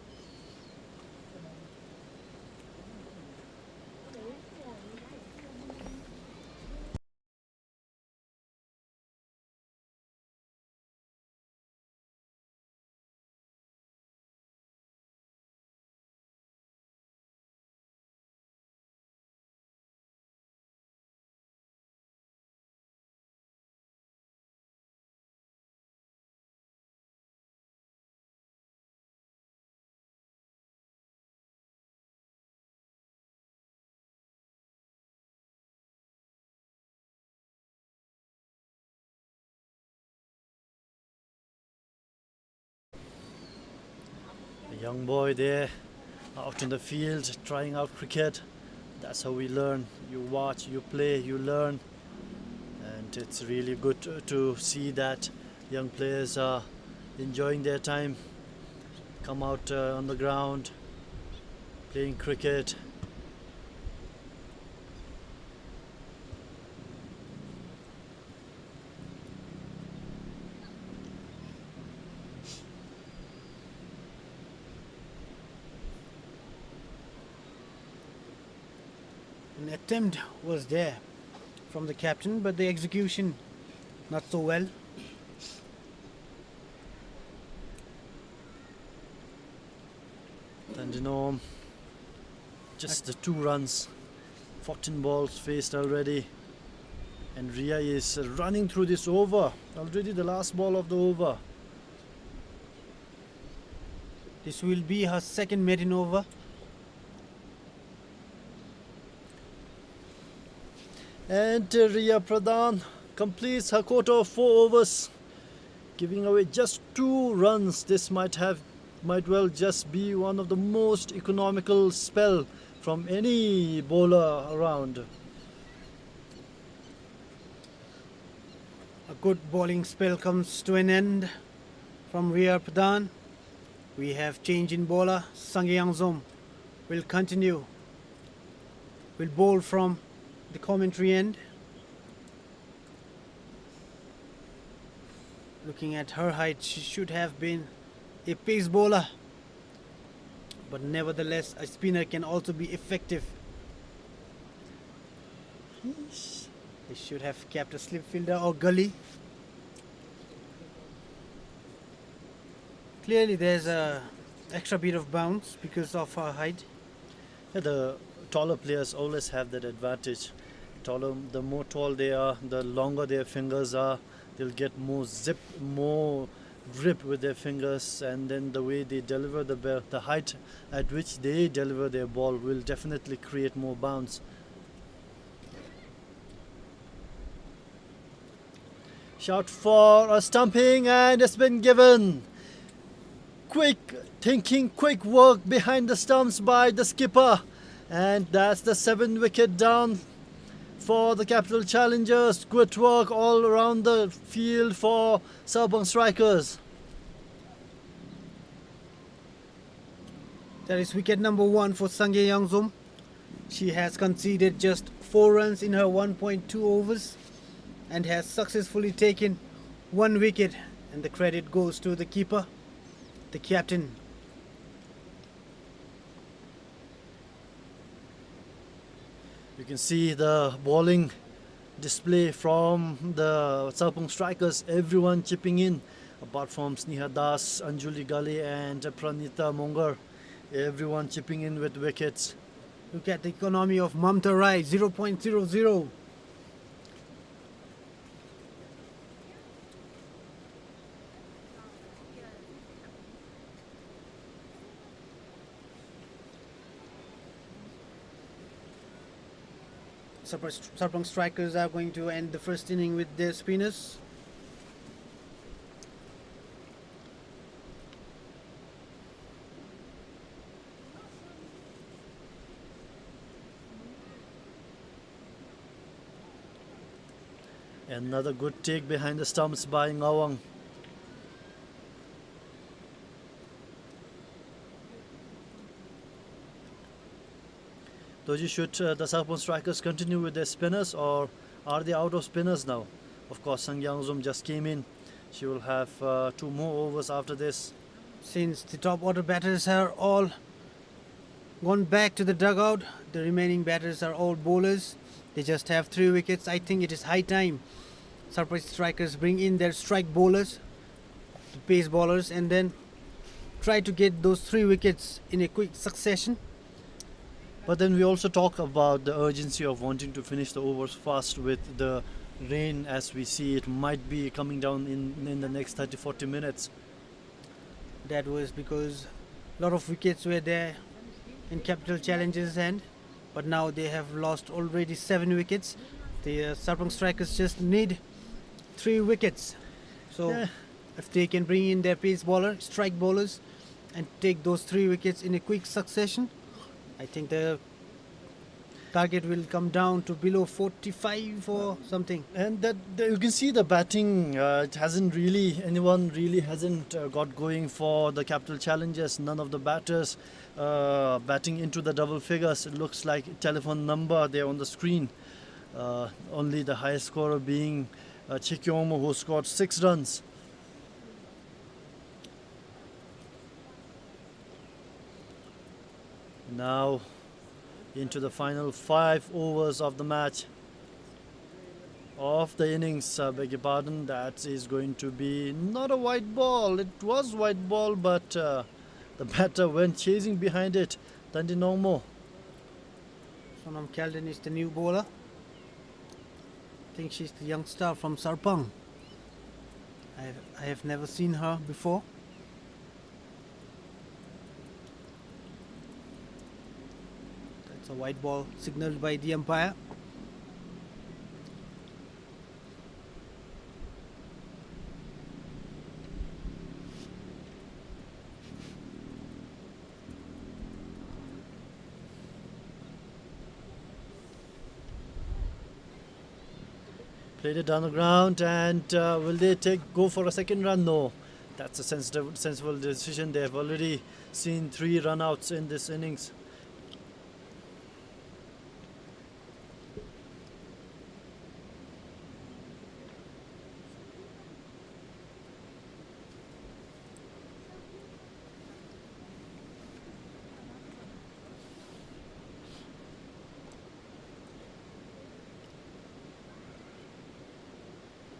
A young boy there out in the field trying out cricket. That's how we learn. You watch, you play, you learn. And it's really good to see that young players are enjoying their time, come out on the ground, playing cricket. An attempt was there from the captain, but the execution not so well. And just the 2 runs, 14 balls faced already, and Ria is running through this over, already the last ball of the over. This will be her second maiden over. And Ria Pradhan completes her quota of 4 overs, giving away just 2 runs. This might well just be one of the most economical spell from any bowler around. A good bowling spell comes to an end from Ria Pradhan. We have change in bowler. Sangyangzom will continue. Will bowl from the commentary end. Looking at her height, she should have been a pace bowler, but nevertheless a spinner can also be effective. They should have kept a slip fielder or gully. Clearly there's a extra bit of bounce because of her height. Yeah, the taller players always have that advantage. The more tall they are, the longer their fingers are, they'll get more zip, more grip with their fingers, and then the way they deliver the ball, the height at which they deliver their ball will definitely create more bounce. Shout for a stumping, and it's been given. Quick thinking, quick work behind the stumps by the skipper, and that's the 7th wicket down for the Capital Challengers. Good work all around the field for Sarpang Strikers. That is wicket number 1 for Sangyangzom. She has conceded just 4 runs in her 1.2 overs and has successfully taken 1 wicket, and the credit goes to the keeper, the captain. You can see the bowling display from the Sarpang Strikers, everyone chipping in, apart from Sneha Das, Anjuli Gali and Pranita Mongar, everyone chipping in with wickets. Look at the economy of Mamta Rai, 0.00. Sarpang Strikers are going to end the first inning with their spinners. Another good take behind the stumps by Ngawang. Doji, should the Sarpang Strikers continue with their spinners, or are they out of spinners now? Of course, Sangyangzom just came in. She will have 2 more overs after this. Since the top order batters are all gone back to the dugout, the remaining batters are all bowlers. They just have 3 wickets. I think it is high time Sarpang Strikers bring in their strike bowlers, the pace bowlers, and then try to get those 3 wickets in a quick succession. But then we also talk about the urgency of wanting to finish the overs fast with the rain as we see it might be coming down in the next 30-40 minutes. That was because a lot of wickets were there in Capital Challengers' end, but now they have lost already 7 wickets. The Sarpang Strikers just need 3 wickets. So Yeah. if they can bring in their pace bowler, strike bowlers, and take those 3 wickets in a quick succession, I think the target will come down to below 45 or something. And you can see the batting. It hasn't really anyone really hasn't got going for the capital challenges. None of the batters batting into the double figures. It looks like a telephone number there on the screen. Only the highest scorer being Chikyomo, who scored 6 runs. Now into the final 5 overs of the match, of the innings. Beg your pardon, that is going to be not a white ball. It was white ball, but the batter went chasing behind it. Tandinomo. Sonam Kelden is the new bowler. I think she's the young star from Sarpang. I have never seen her before. That's a white ball signaled by the umpire. Played it down the ground, and will they go for a second run? No. That's a sensible decision. They have already seen 3 run-outs in this innings.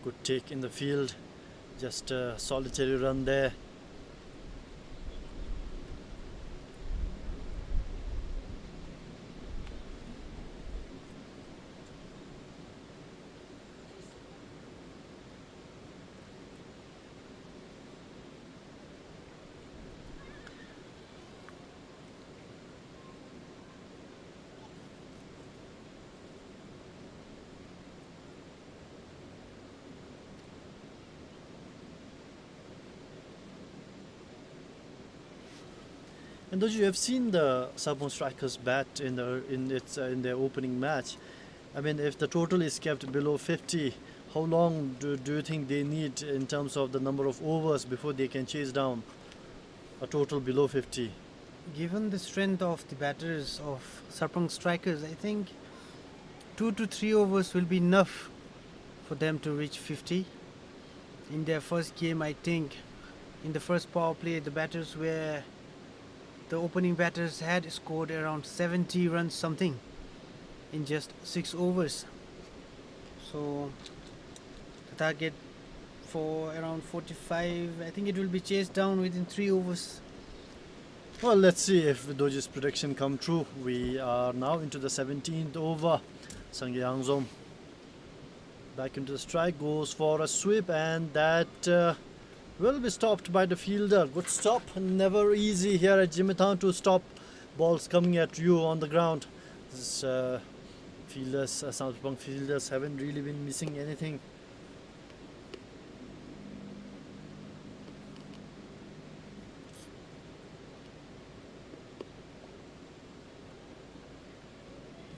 Good take in the field, just a solitary run there. And those you have seen the Sarpang Strikers bat in their opening match. I mean, if the total is kept below 50, how long do you think they need in terms of the number of overs before they can chase down a total below 50? Given the strength of the batters of Sarpang Strikers, I think 2 to 3 overs will be enough for them to reach 50. In their first game, I think, in the first power play, the opening batters had scored around 70 runs something in just 6 overs. So the target for around 45, I think it will be chased down within 3 overs. Well, let's see if Doji's prediction come true. We are now into the 17th over. Sangye Yangzom back into the strike, goes for a sweep, and that will be stopped by the fielder. Good stop. Never easy here at Jigmethang to stop balls coming at you on the ground. This Sarpang fielders haven't really been missing anything.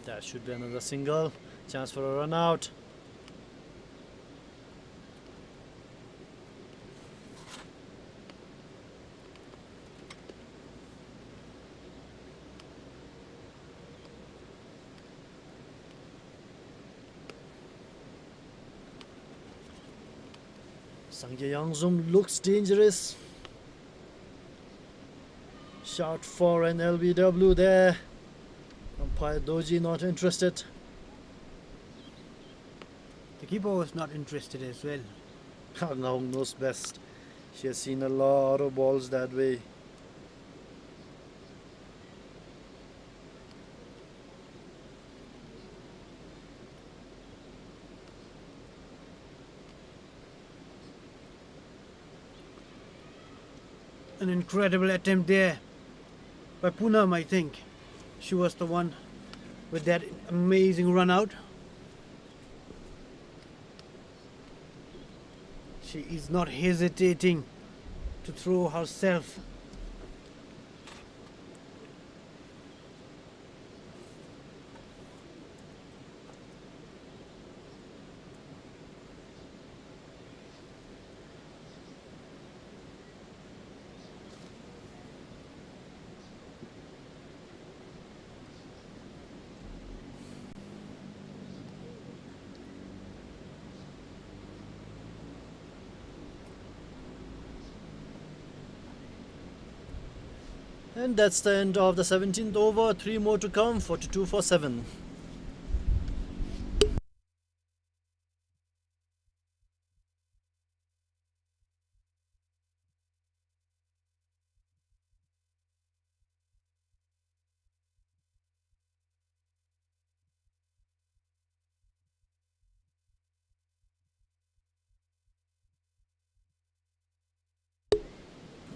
That should be another single. Chance for a run out. Sangye Yangzum looks dangerous. Shot for an LBW there. Umpire Doji not interested. The keeper was not interested as well. Ngaung knows best. She has seen a lot of balls that way. An incredible attempt there by Poonam, I think. She was the one with that amazing run out. She is not hesitating to throw herself And that's the end of the 17th over. 3 more to come. 42 for 7.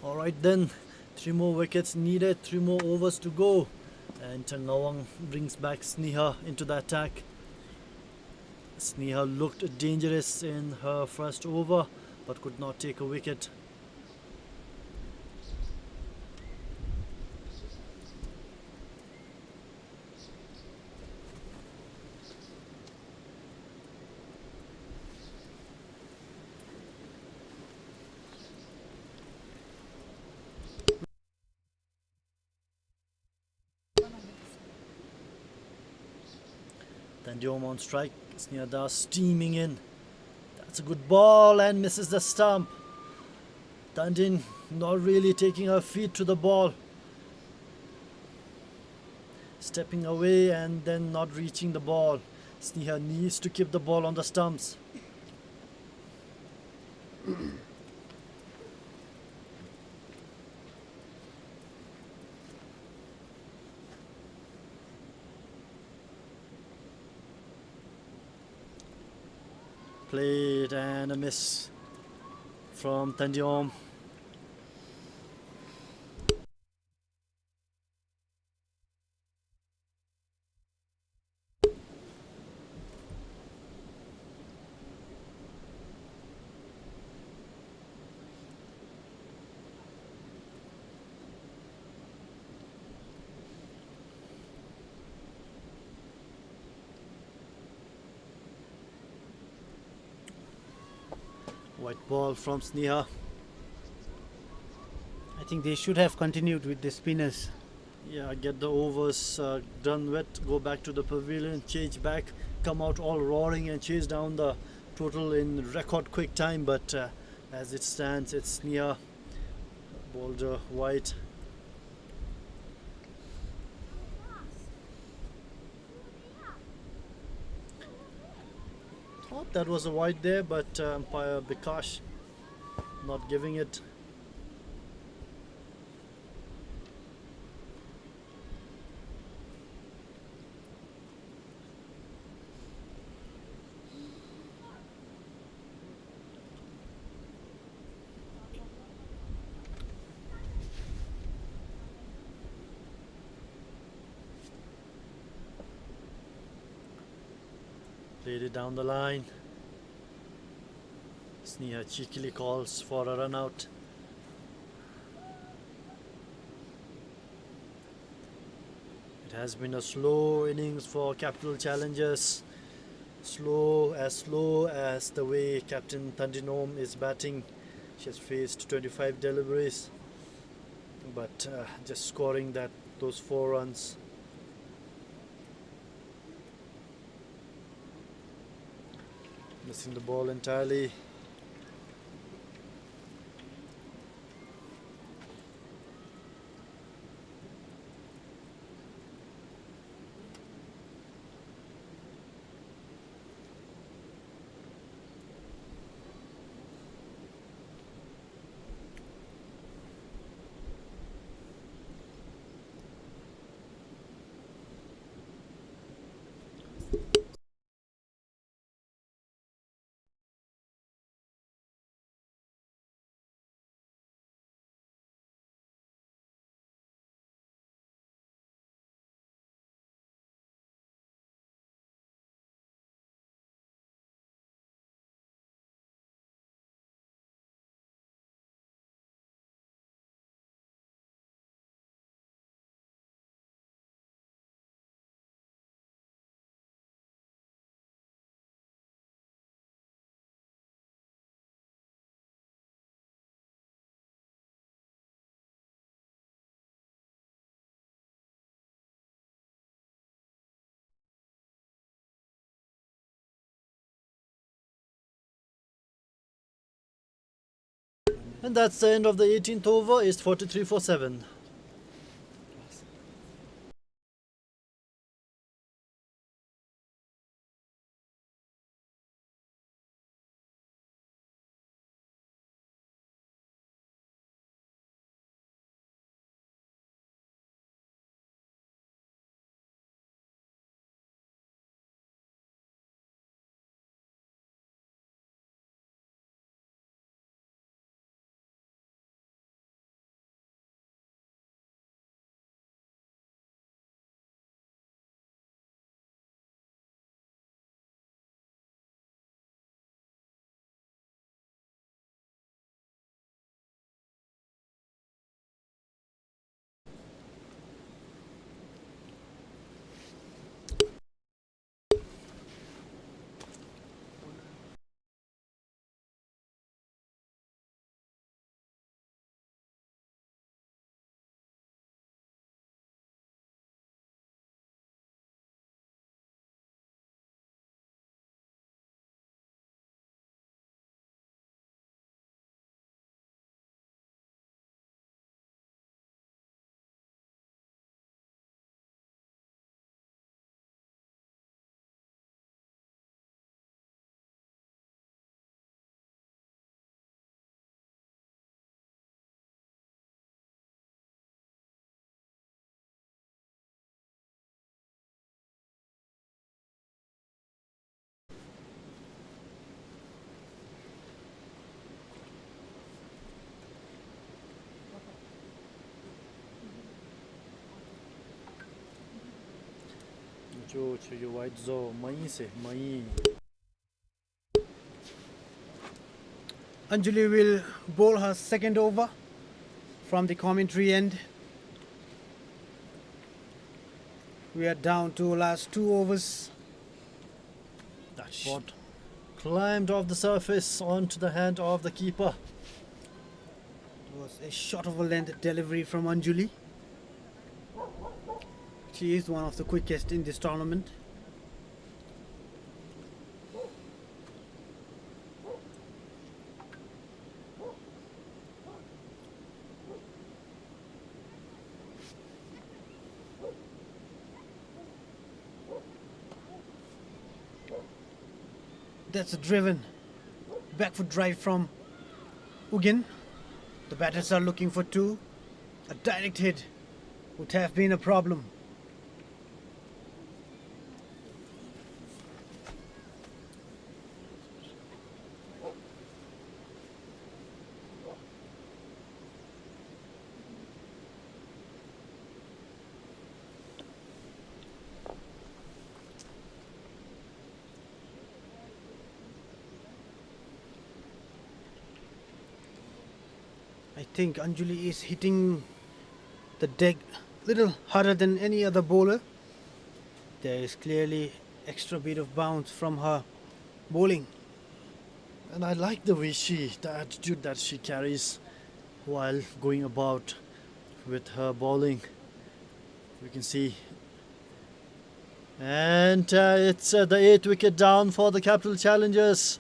Alright then, 3 more wickets needed, 3 more overs to go. And Nawang brings back Sneha into the attack. Sneha looked dangerous in her first over but could not take a wicket. Tandiom on strike, Sneha Das steaming in. That's a good ball and misses the stump. Tandin not really taking her feet to the ball. Stepping away and then not reaching the ball. Sneha needs to keep the ball on the stumps. Played and a miss from Tandiom. White ball from Sneha. I think they should have continued with the spinners. Yeah, get the overs done with, go back to the pavilion, change back, come out all roaring and chase down the total in record quick time. But as it stands, it's Sneha bowled white. Thought that was a wide there, but umpire Bikash not giving it. Played it down the line. Sneha cheekily calls for a run out. It has been a slow innings for Capital Challengers. Slow as the way Captain Tandinom is batting. She has faced 25 deliveries, but just scoring those 4 runs. Missing the ball entirely. And that's the end of the 18th over. It's 43 for 7. जो ये white जो मई से मई. Anjali will bowl her second over from the commentary end. We are down to last 2 overs. That shot climbed off the surface onto the hand of the keeper. It was a shot of a length delivery from Anjali. She is one of the quickest in this tournament. That's a driven back foot drive from Ugin. The batters are looking for 2. A direct hit would have been a problem. I think Anjali is hitting the deck little harder than any other bowler. There is clearly extra bit of bounce from her bowling. And I like the attitude that she carries while going about with her bowling. You can see. And it's the 8th wicket down for the Capital Challengers.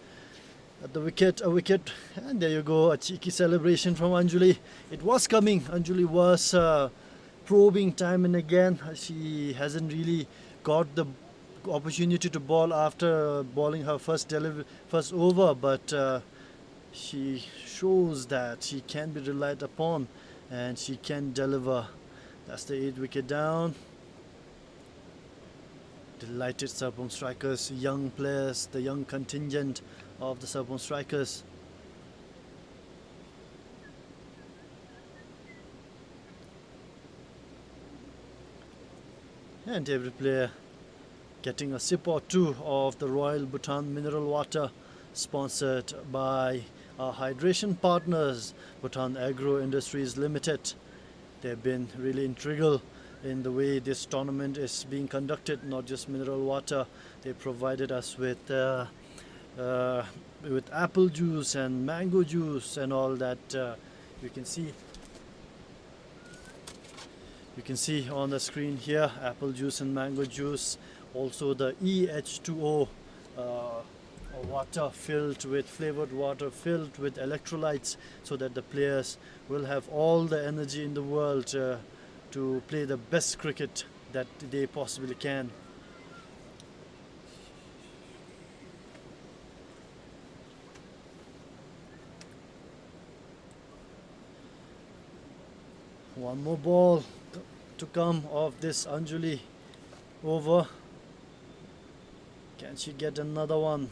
At the wicket, a wicket, and there you go, a cheeky celebration from Anjali. It was coming. Anjali was probing time and again. She hasn't really got the opportunity to bowl after bowling her first over, but she shows that she can be relied upon and she can deliver. That's the 8th wicket down. Delighted Sarpang Strikers, young players, the young contingent of the Sarpang Strikers. And every player getting a sip or 2 of the Royal Bhutan mineral water, sponsored by our hydration partners, Bhutan Agro Industries Limited. They've been really integral in the way this tournament is being conducted. Not just mineral water, they provided us with apple juice and mango juice and all that. You can see on the screen here, apple juice and mango juice. Also the EH2O water filled with flavored water, filled with electrolytes, so that the players will have all the energy in the world to play the best cricket that they possibly can. One more ball to come of this Anjali over. Can she get another one?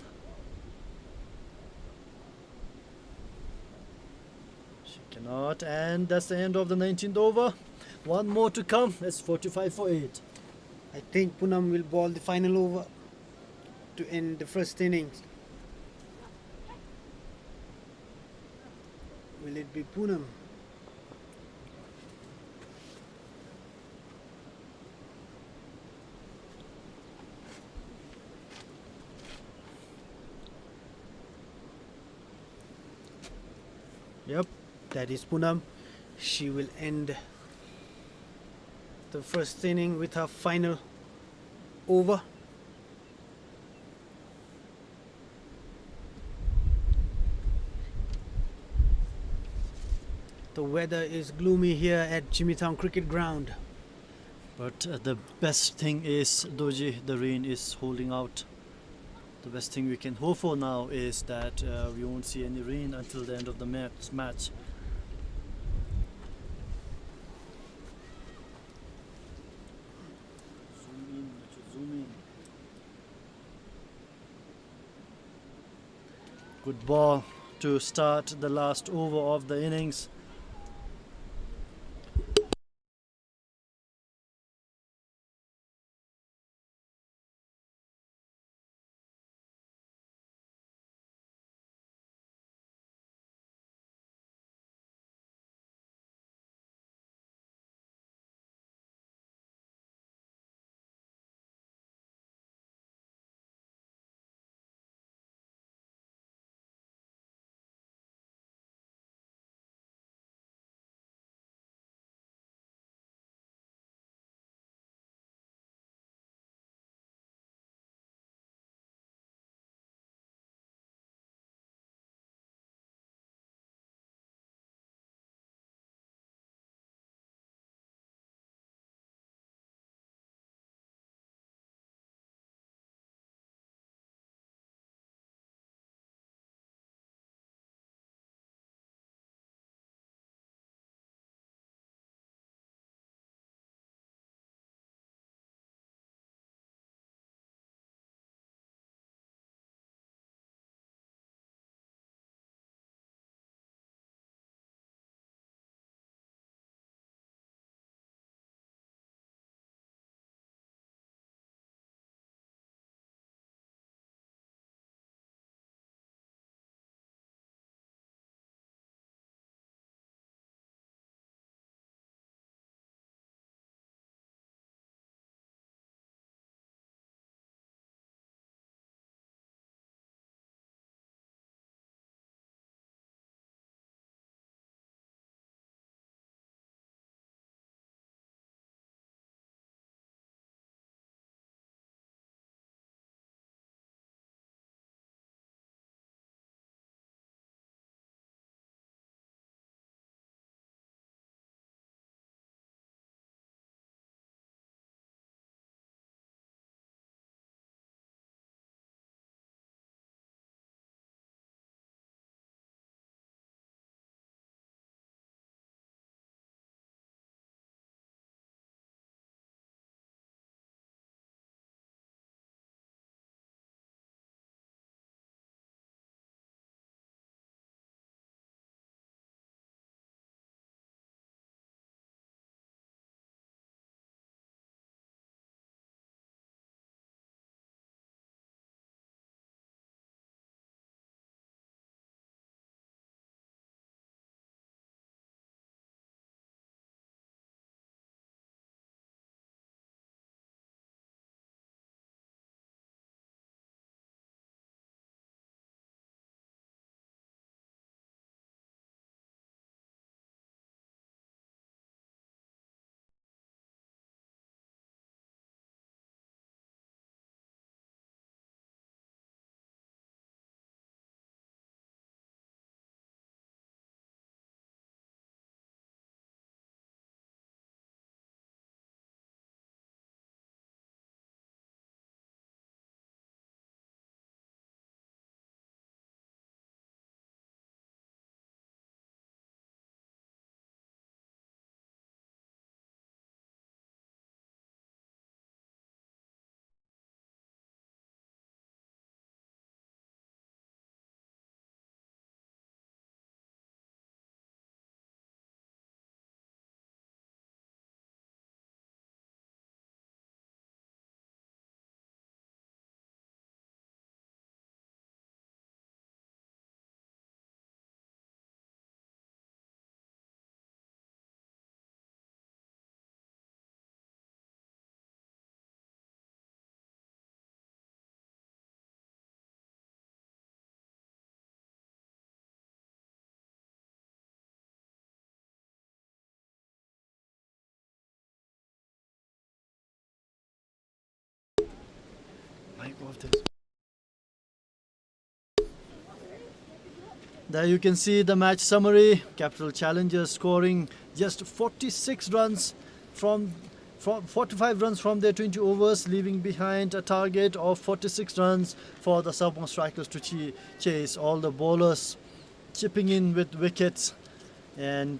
She cannot, and that's the end of the 19th over. One more to come. It's 45 for 8. I think Poonam will bowl the final over to end the first innings. Will it be Poonam? Yep, that is Poonam. She will end the first inning with her final over. The weather is gloomy here at Jigmethang Cricket Ground. But the best thing is, Doji, the rain is holding out. The best thing we can hope for now is that we won't see any rain until the end of the match. Zoom in. Good ball to start the last over of the innings. There you can see the match summary. Capital Challengers scoring just 46 runs from 45 runs from their 20 overs, leaving behind a target of 46 runs for the Sarpang Strikers to chase. All the bowlers chipping in with wickets, and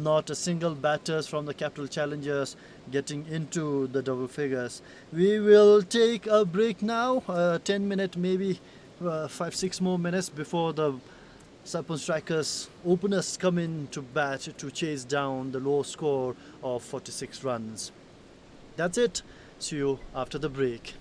not a single batters from the Capital Challengers getting into the double figures. We will take a break now, 10 minute, maybe 5-6 more minutes before the Sarpang Strikers openers come in to bat to chase down the low score of 46 runs. That's it. See you after the break.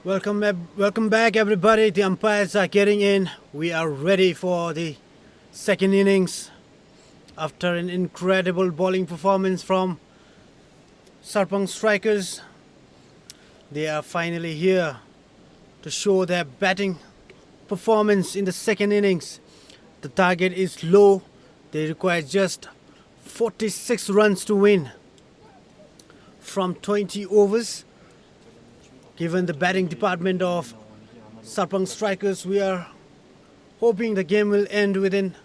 Welcome back, everybody. The umpires are getting in. We are ready for the second innings. After an incredible bowling performance from Sarpang Strikers, they are finally here to show their batting performance in the second innings. The target is low. They require just 46 runs to win from 20 overs. Given the batting department of Sarpang Strikers, we are hoping the game will end within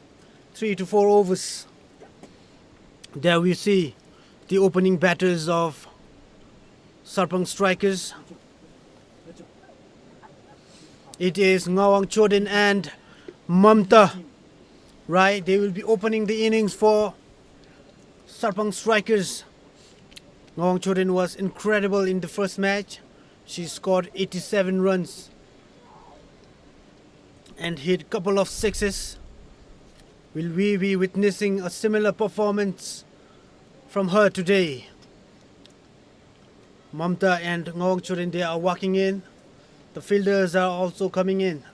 3 to 4 overs. There we see the opening batters of Sarpang Strikers. It is Ngawang Chodin and Mamta. Right, they will be opening the innings for Sarpang Strikers. Ngawang Chodin was incredible in the first match. She scored 87 runs and hit a couple of sixes. Will we be witnessing a similar performance from her today? Mamta and Ngawang Chodin, they are walking in. The fielders are also coming in.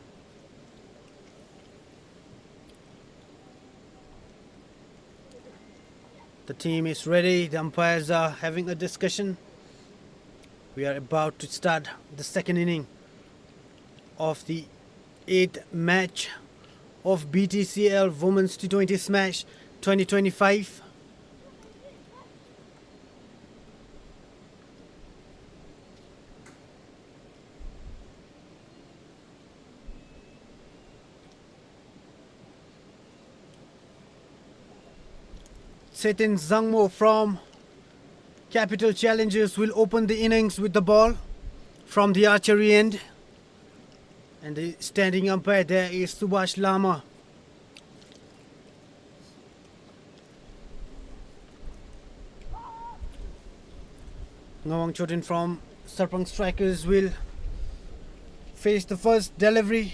The team is ready. The umpires are having a discussion. We are about to start the second inning of the 8th match of BTCL Women's T20 Smash 2025. Setin Zangmo from Capital Challengers will open the innings with the ball from the archery end. And the standing umpire there is Subhash Lama. Ngawang Chodin from Sarpang Strikers will face the first delivery.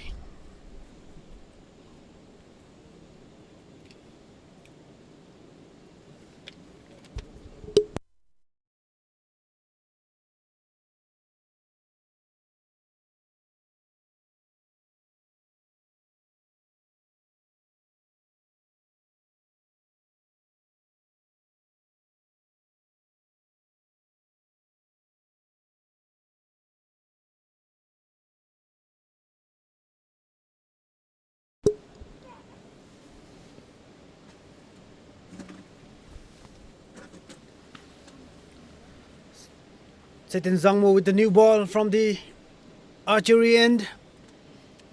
Setin Zangmo with the new ball from the archery end.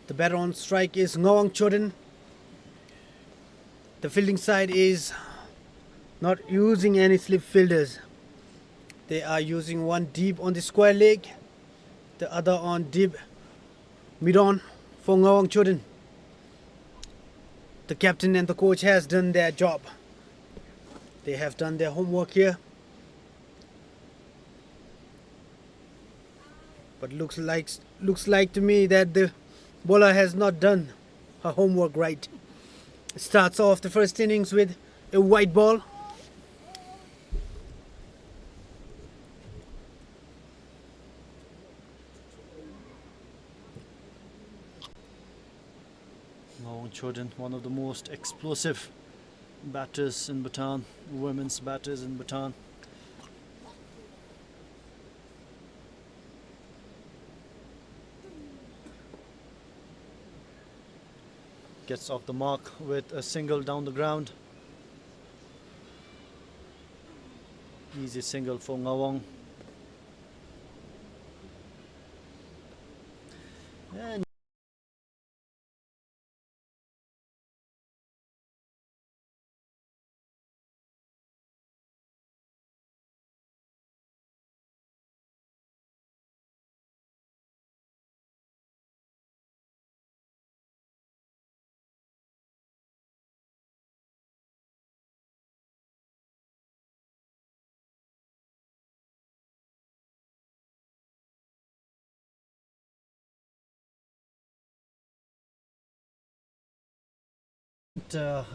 The batter on strike is Ngawang Chodin. The fielding side is not using any slip fielders. They are using one deep on the square leg, the other on deep mid-on for Ngawang Chodin. The captain and the coach has done their job. They have done their homework here. But looks like to me that the bowler has not done her homework right. Starts off the first innings with a white ball. Ngawang Chodin, one of the most explosive batters in Bhutan, women's batters in Bhutan. Gets off the mark with a single down the ground. Easy single for Ngawang. And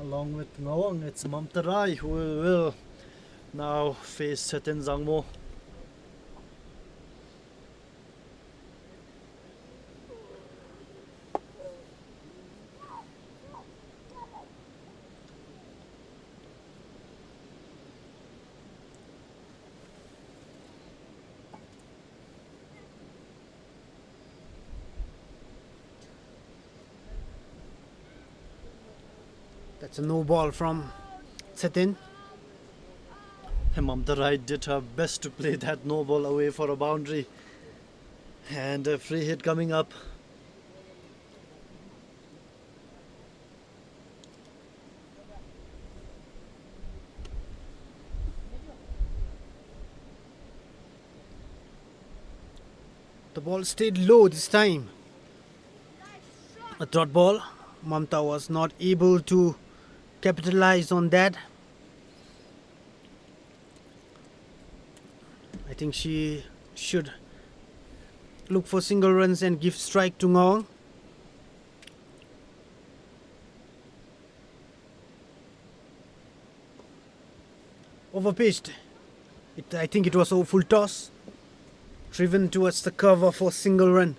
along with Ngawang, it's Mamta Rai who will now face Setin Zangmo. That's a no ball from Satin. Mamta Rai did her best to play that no ball away for a boundary. And a free hit coming up. The ball stayed low this time. A dot ball. Mamta was not able to capitalize on that. I think she should look for single runs and give strike to Ngawang. Overpitched. I think it was a full toss. Driven towards the cover for single run.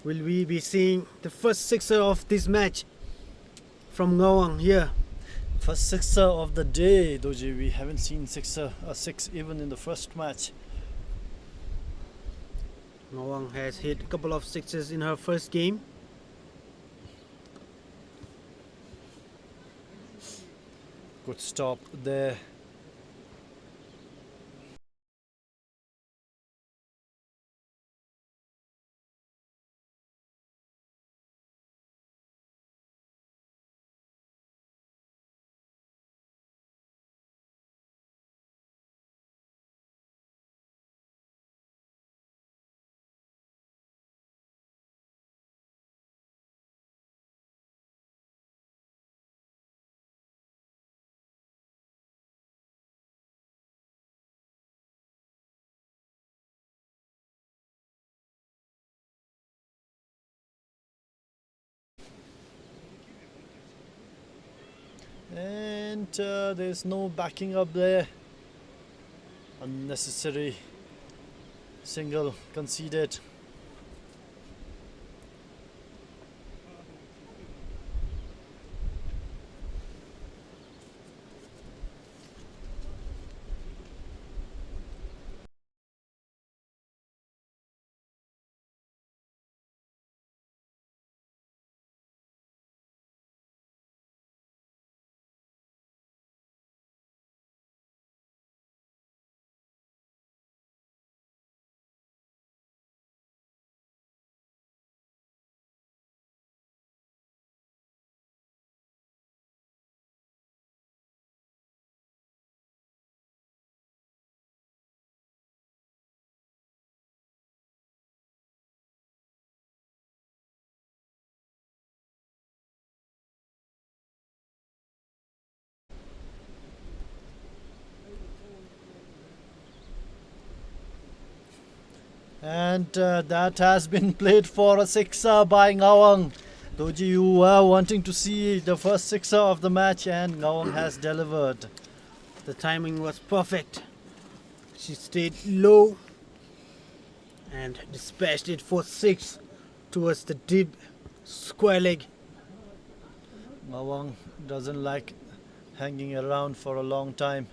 Will we be seeing the first sixer of this match from Ngawang here? First sixer of the day, Doji. We haven't seen six even in the first match. Ngawang has hit a couple of sixes in her first game. Good stop there. And there's no backing up there. Unnecessary single conceded. And that has been played for a sixer by Ngawang. Doji, you were wanting to see the first sixer of the match, and Ngawang has delivered. The timing was perfect. She stayed low and dispatched it for 6 towards the deep square leg. Ngawang doesn't like hanging around for a long time.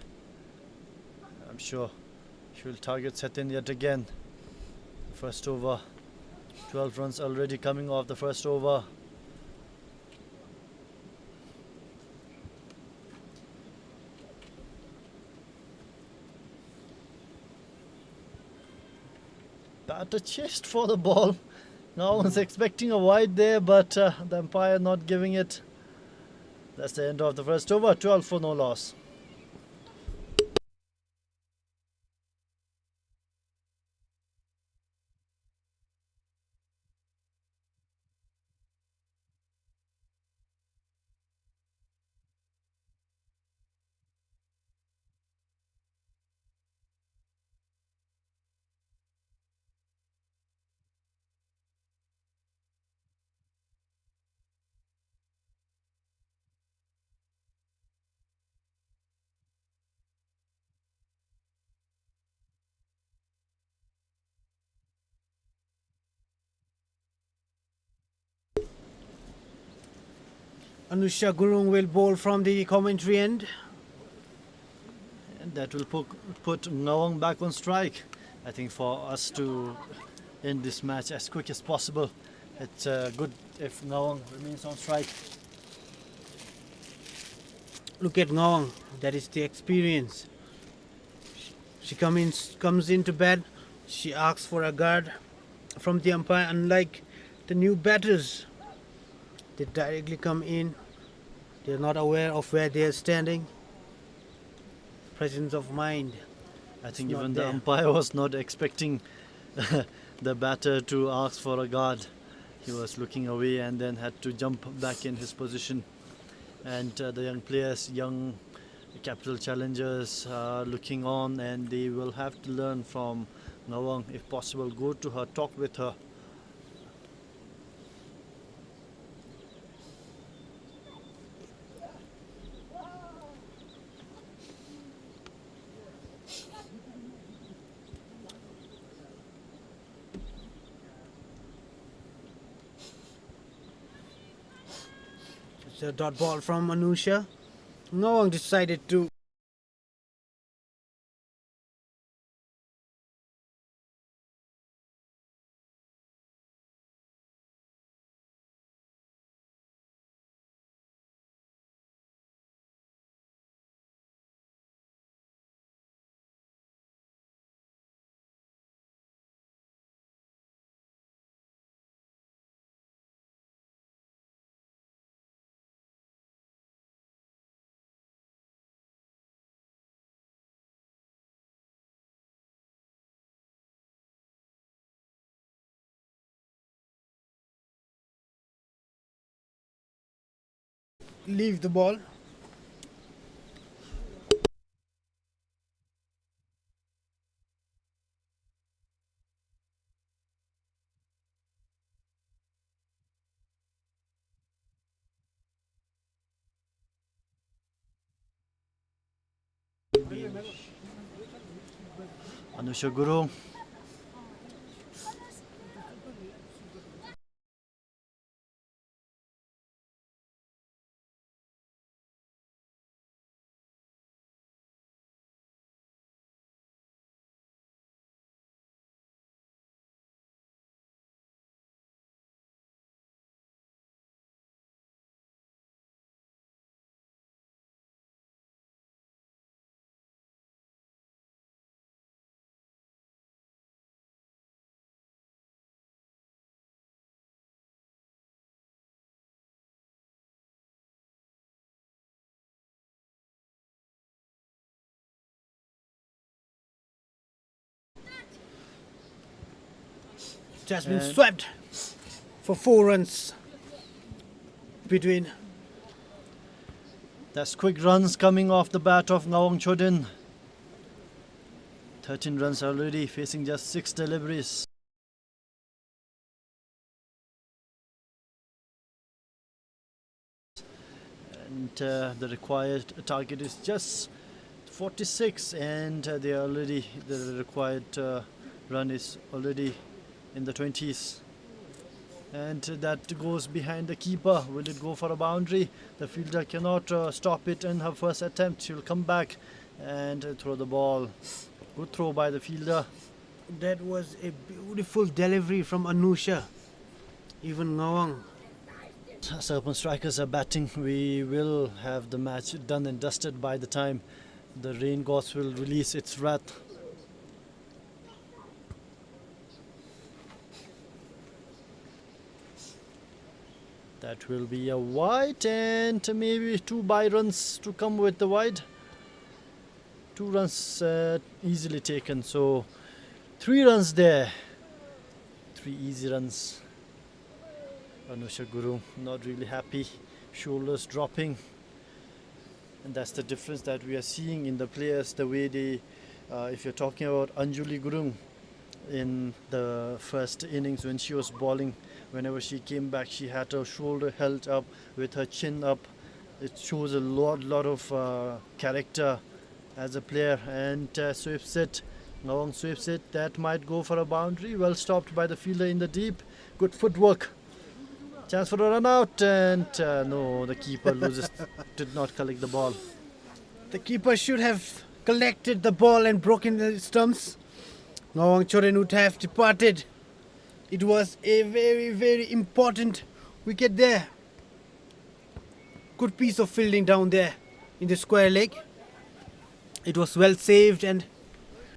I'm sure she will target Satin yet again. First over, 12 runs already coming off the first over. Batter chased for the ball. No one's expecting a wide there, but the umpire not giving it. That's the end of the first over, 12 for no loss. Anusha Gurung will bowl from the commentary end. And that will put Ngawang back on strike. I think for us to end this match as quick as possible. It's good if Ngawang remains on strike. Look at Ngawang, that is the experience. She comes into bat, she asks for a guard from the umpire, unlike the new batters. They directly come in, they're not aware of where they're standing. Presence of mind. I think It's not even the there. umpire was not expecting the batter to ask for a guard. He was looking away and then had to jump back in his position. And the young players, young capital challengers are looking on, and they will have to learn from Ngawang. If possible, go to her, talk with her. It's a dot ball from Anusha. Ngawang decided to leave the ball. Anusha Guru. It has been And- swept for 4 runs between. That's quick runs coming off the bat of Ngawang Chodin. 13 runs already, facing just 6 deliveries. And the required target is just 46, and the required run is already in the 20s. And that goes behind the keeper. Will it go for a boundary? The fielder cannot stop it in her first attempt. She will come back and throw the ball. Good throw by the fielder. That was a beautiful delivery from Anusha. Even Ngawang. Sarpang Strikers are batting. We will have the match done and dusted by the time the rain gods will release its wrath. That will be a wide, and maybe 2 by runs to come with the wide. 2 runs easily taken, so 3 runs there. 3 easy runs. Anusha Guru not really happy, shoulders dropping, and that's the difference that we are seeing in the players. The way they, if you're talking about Anjuli Gurung in the first innings when she was bowling, whenever she came back, she had her shoulder held up with her chin up. It shows a lot of character as a player. And sweeps it. Ngawang sweeps it. That might go for a boundary. Well stopped by the fielder in the deep. Good footwork. Chance for a run out, and no, the keeper loses. Did not collect the ball. The keeper should have collected the ball and broken the stumps. Ngawang Choren would have departed It was a very important wicket there. Good piece of fielding down there in the square leg. It was well saved and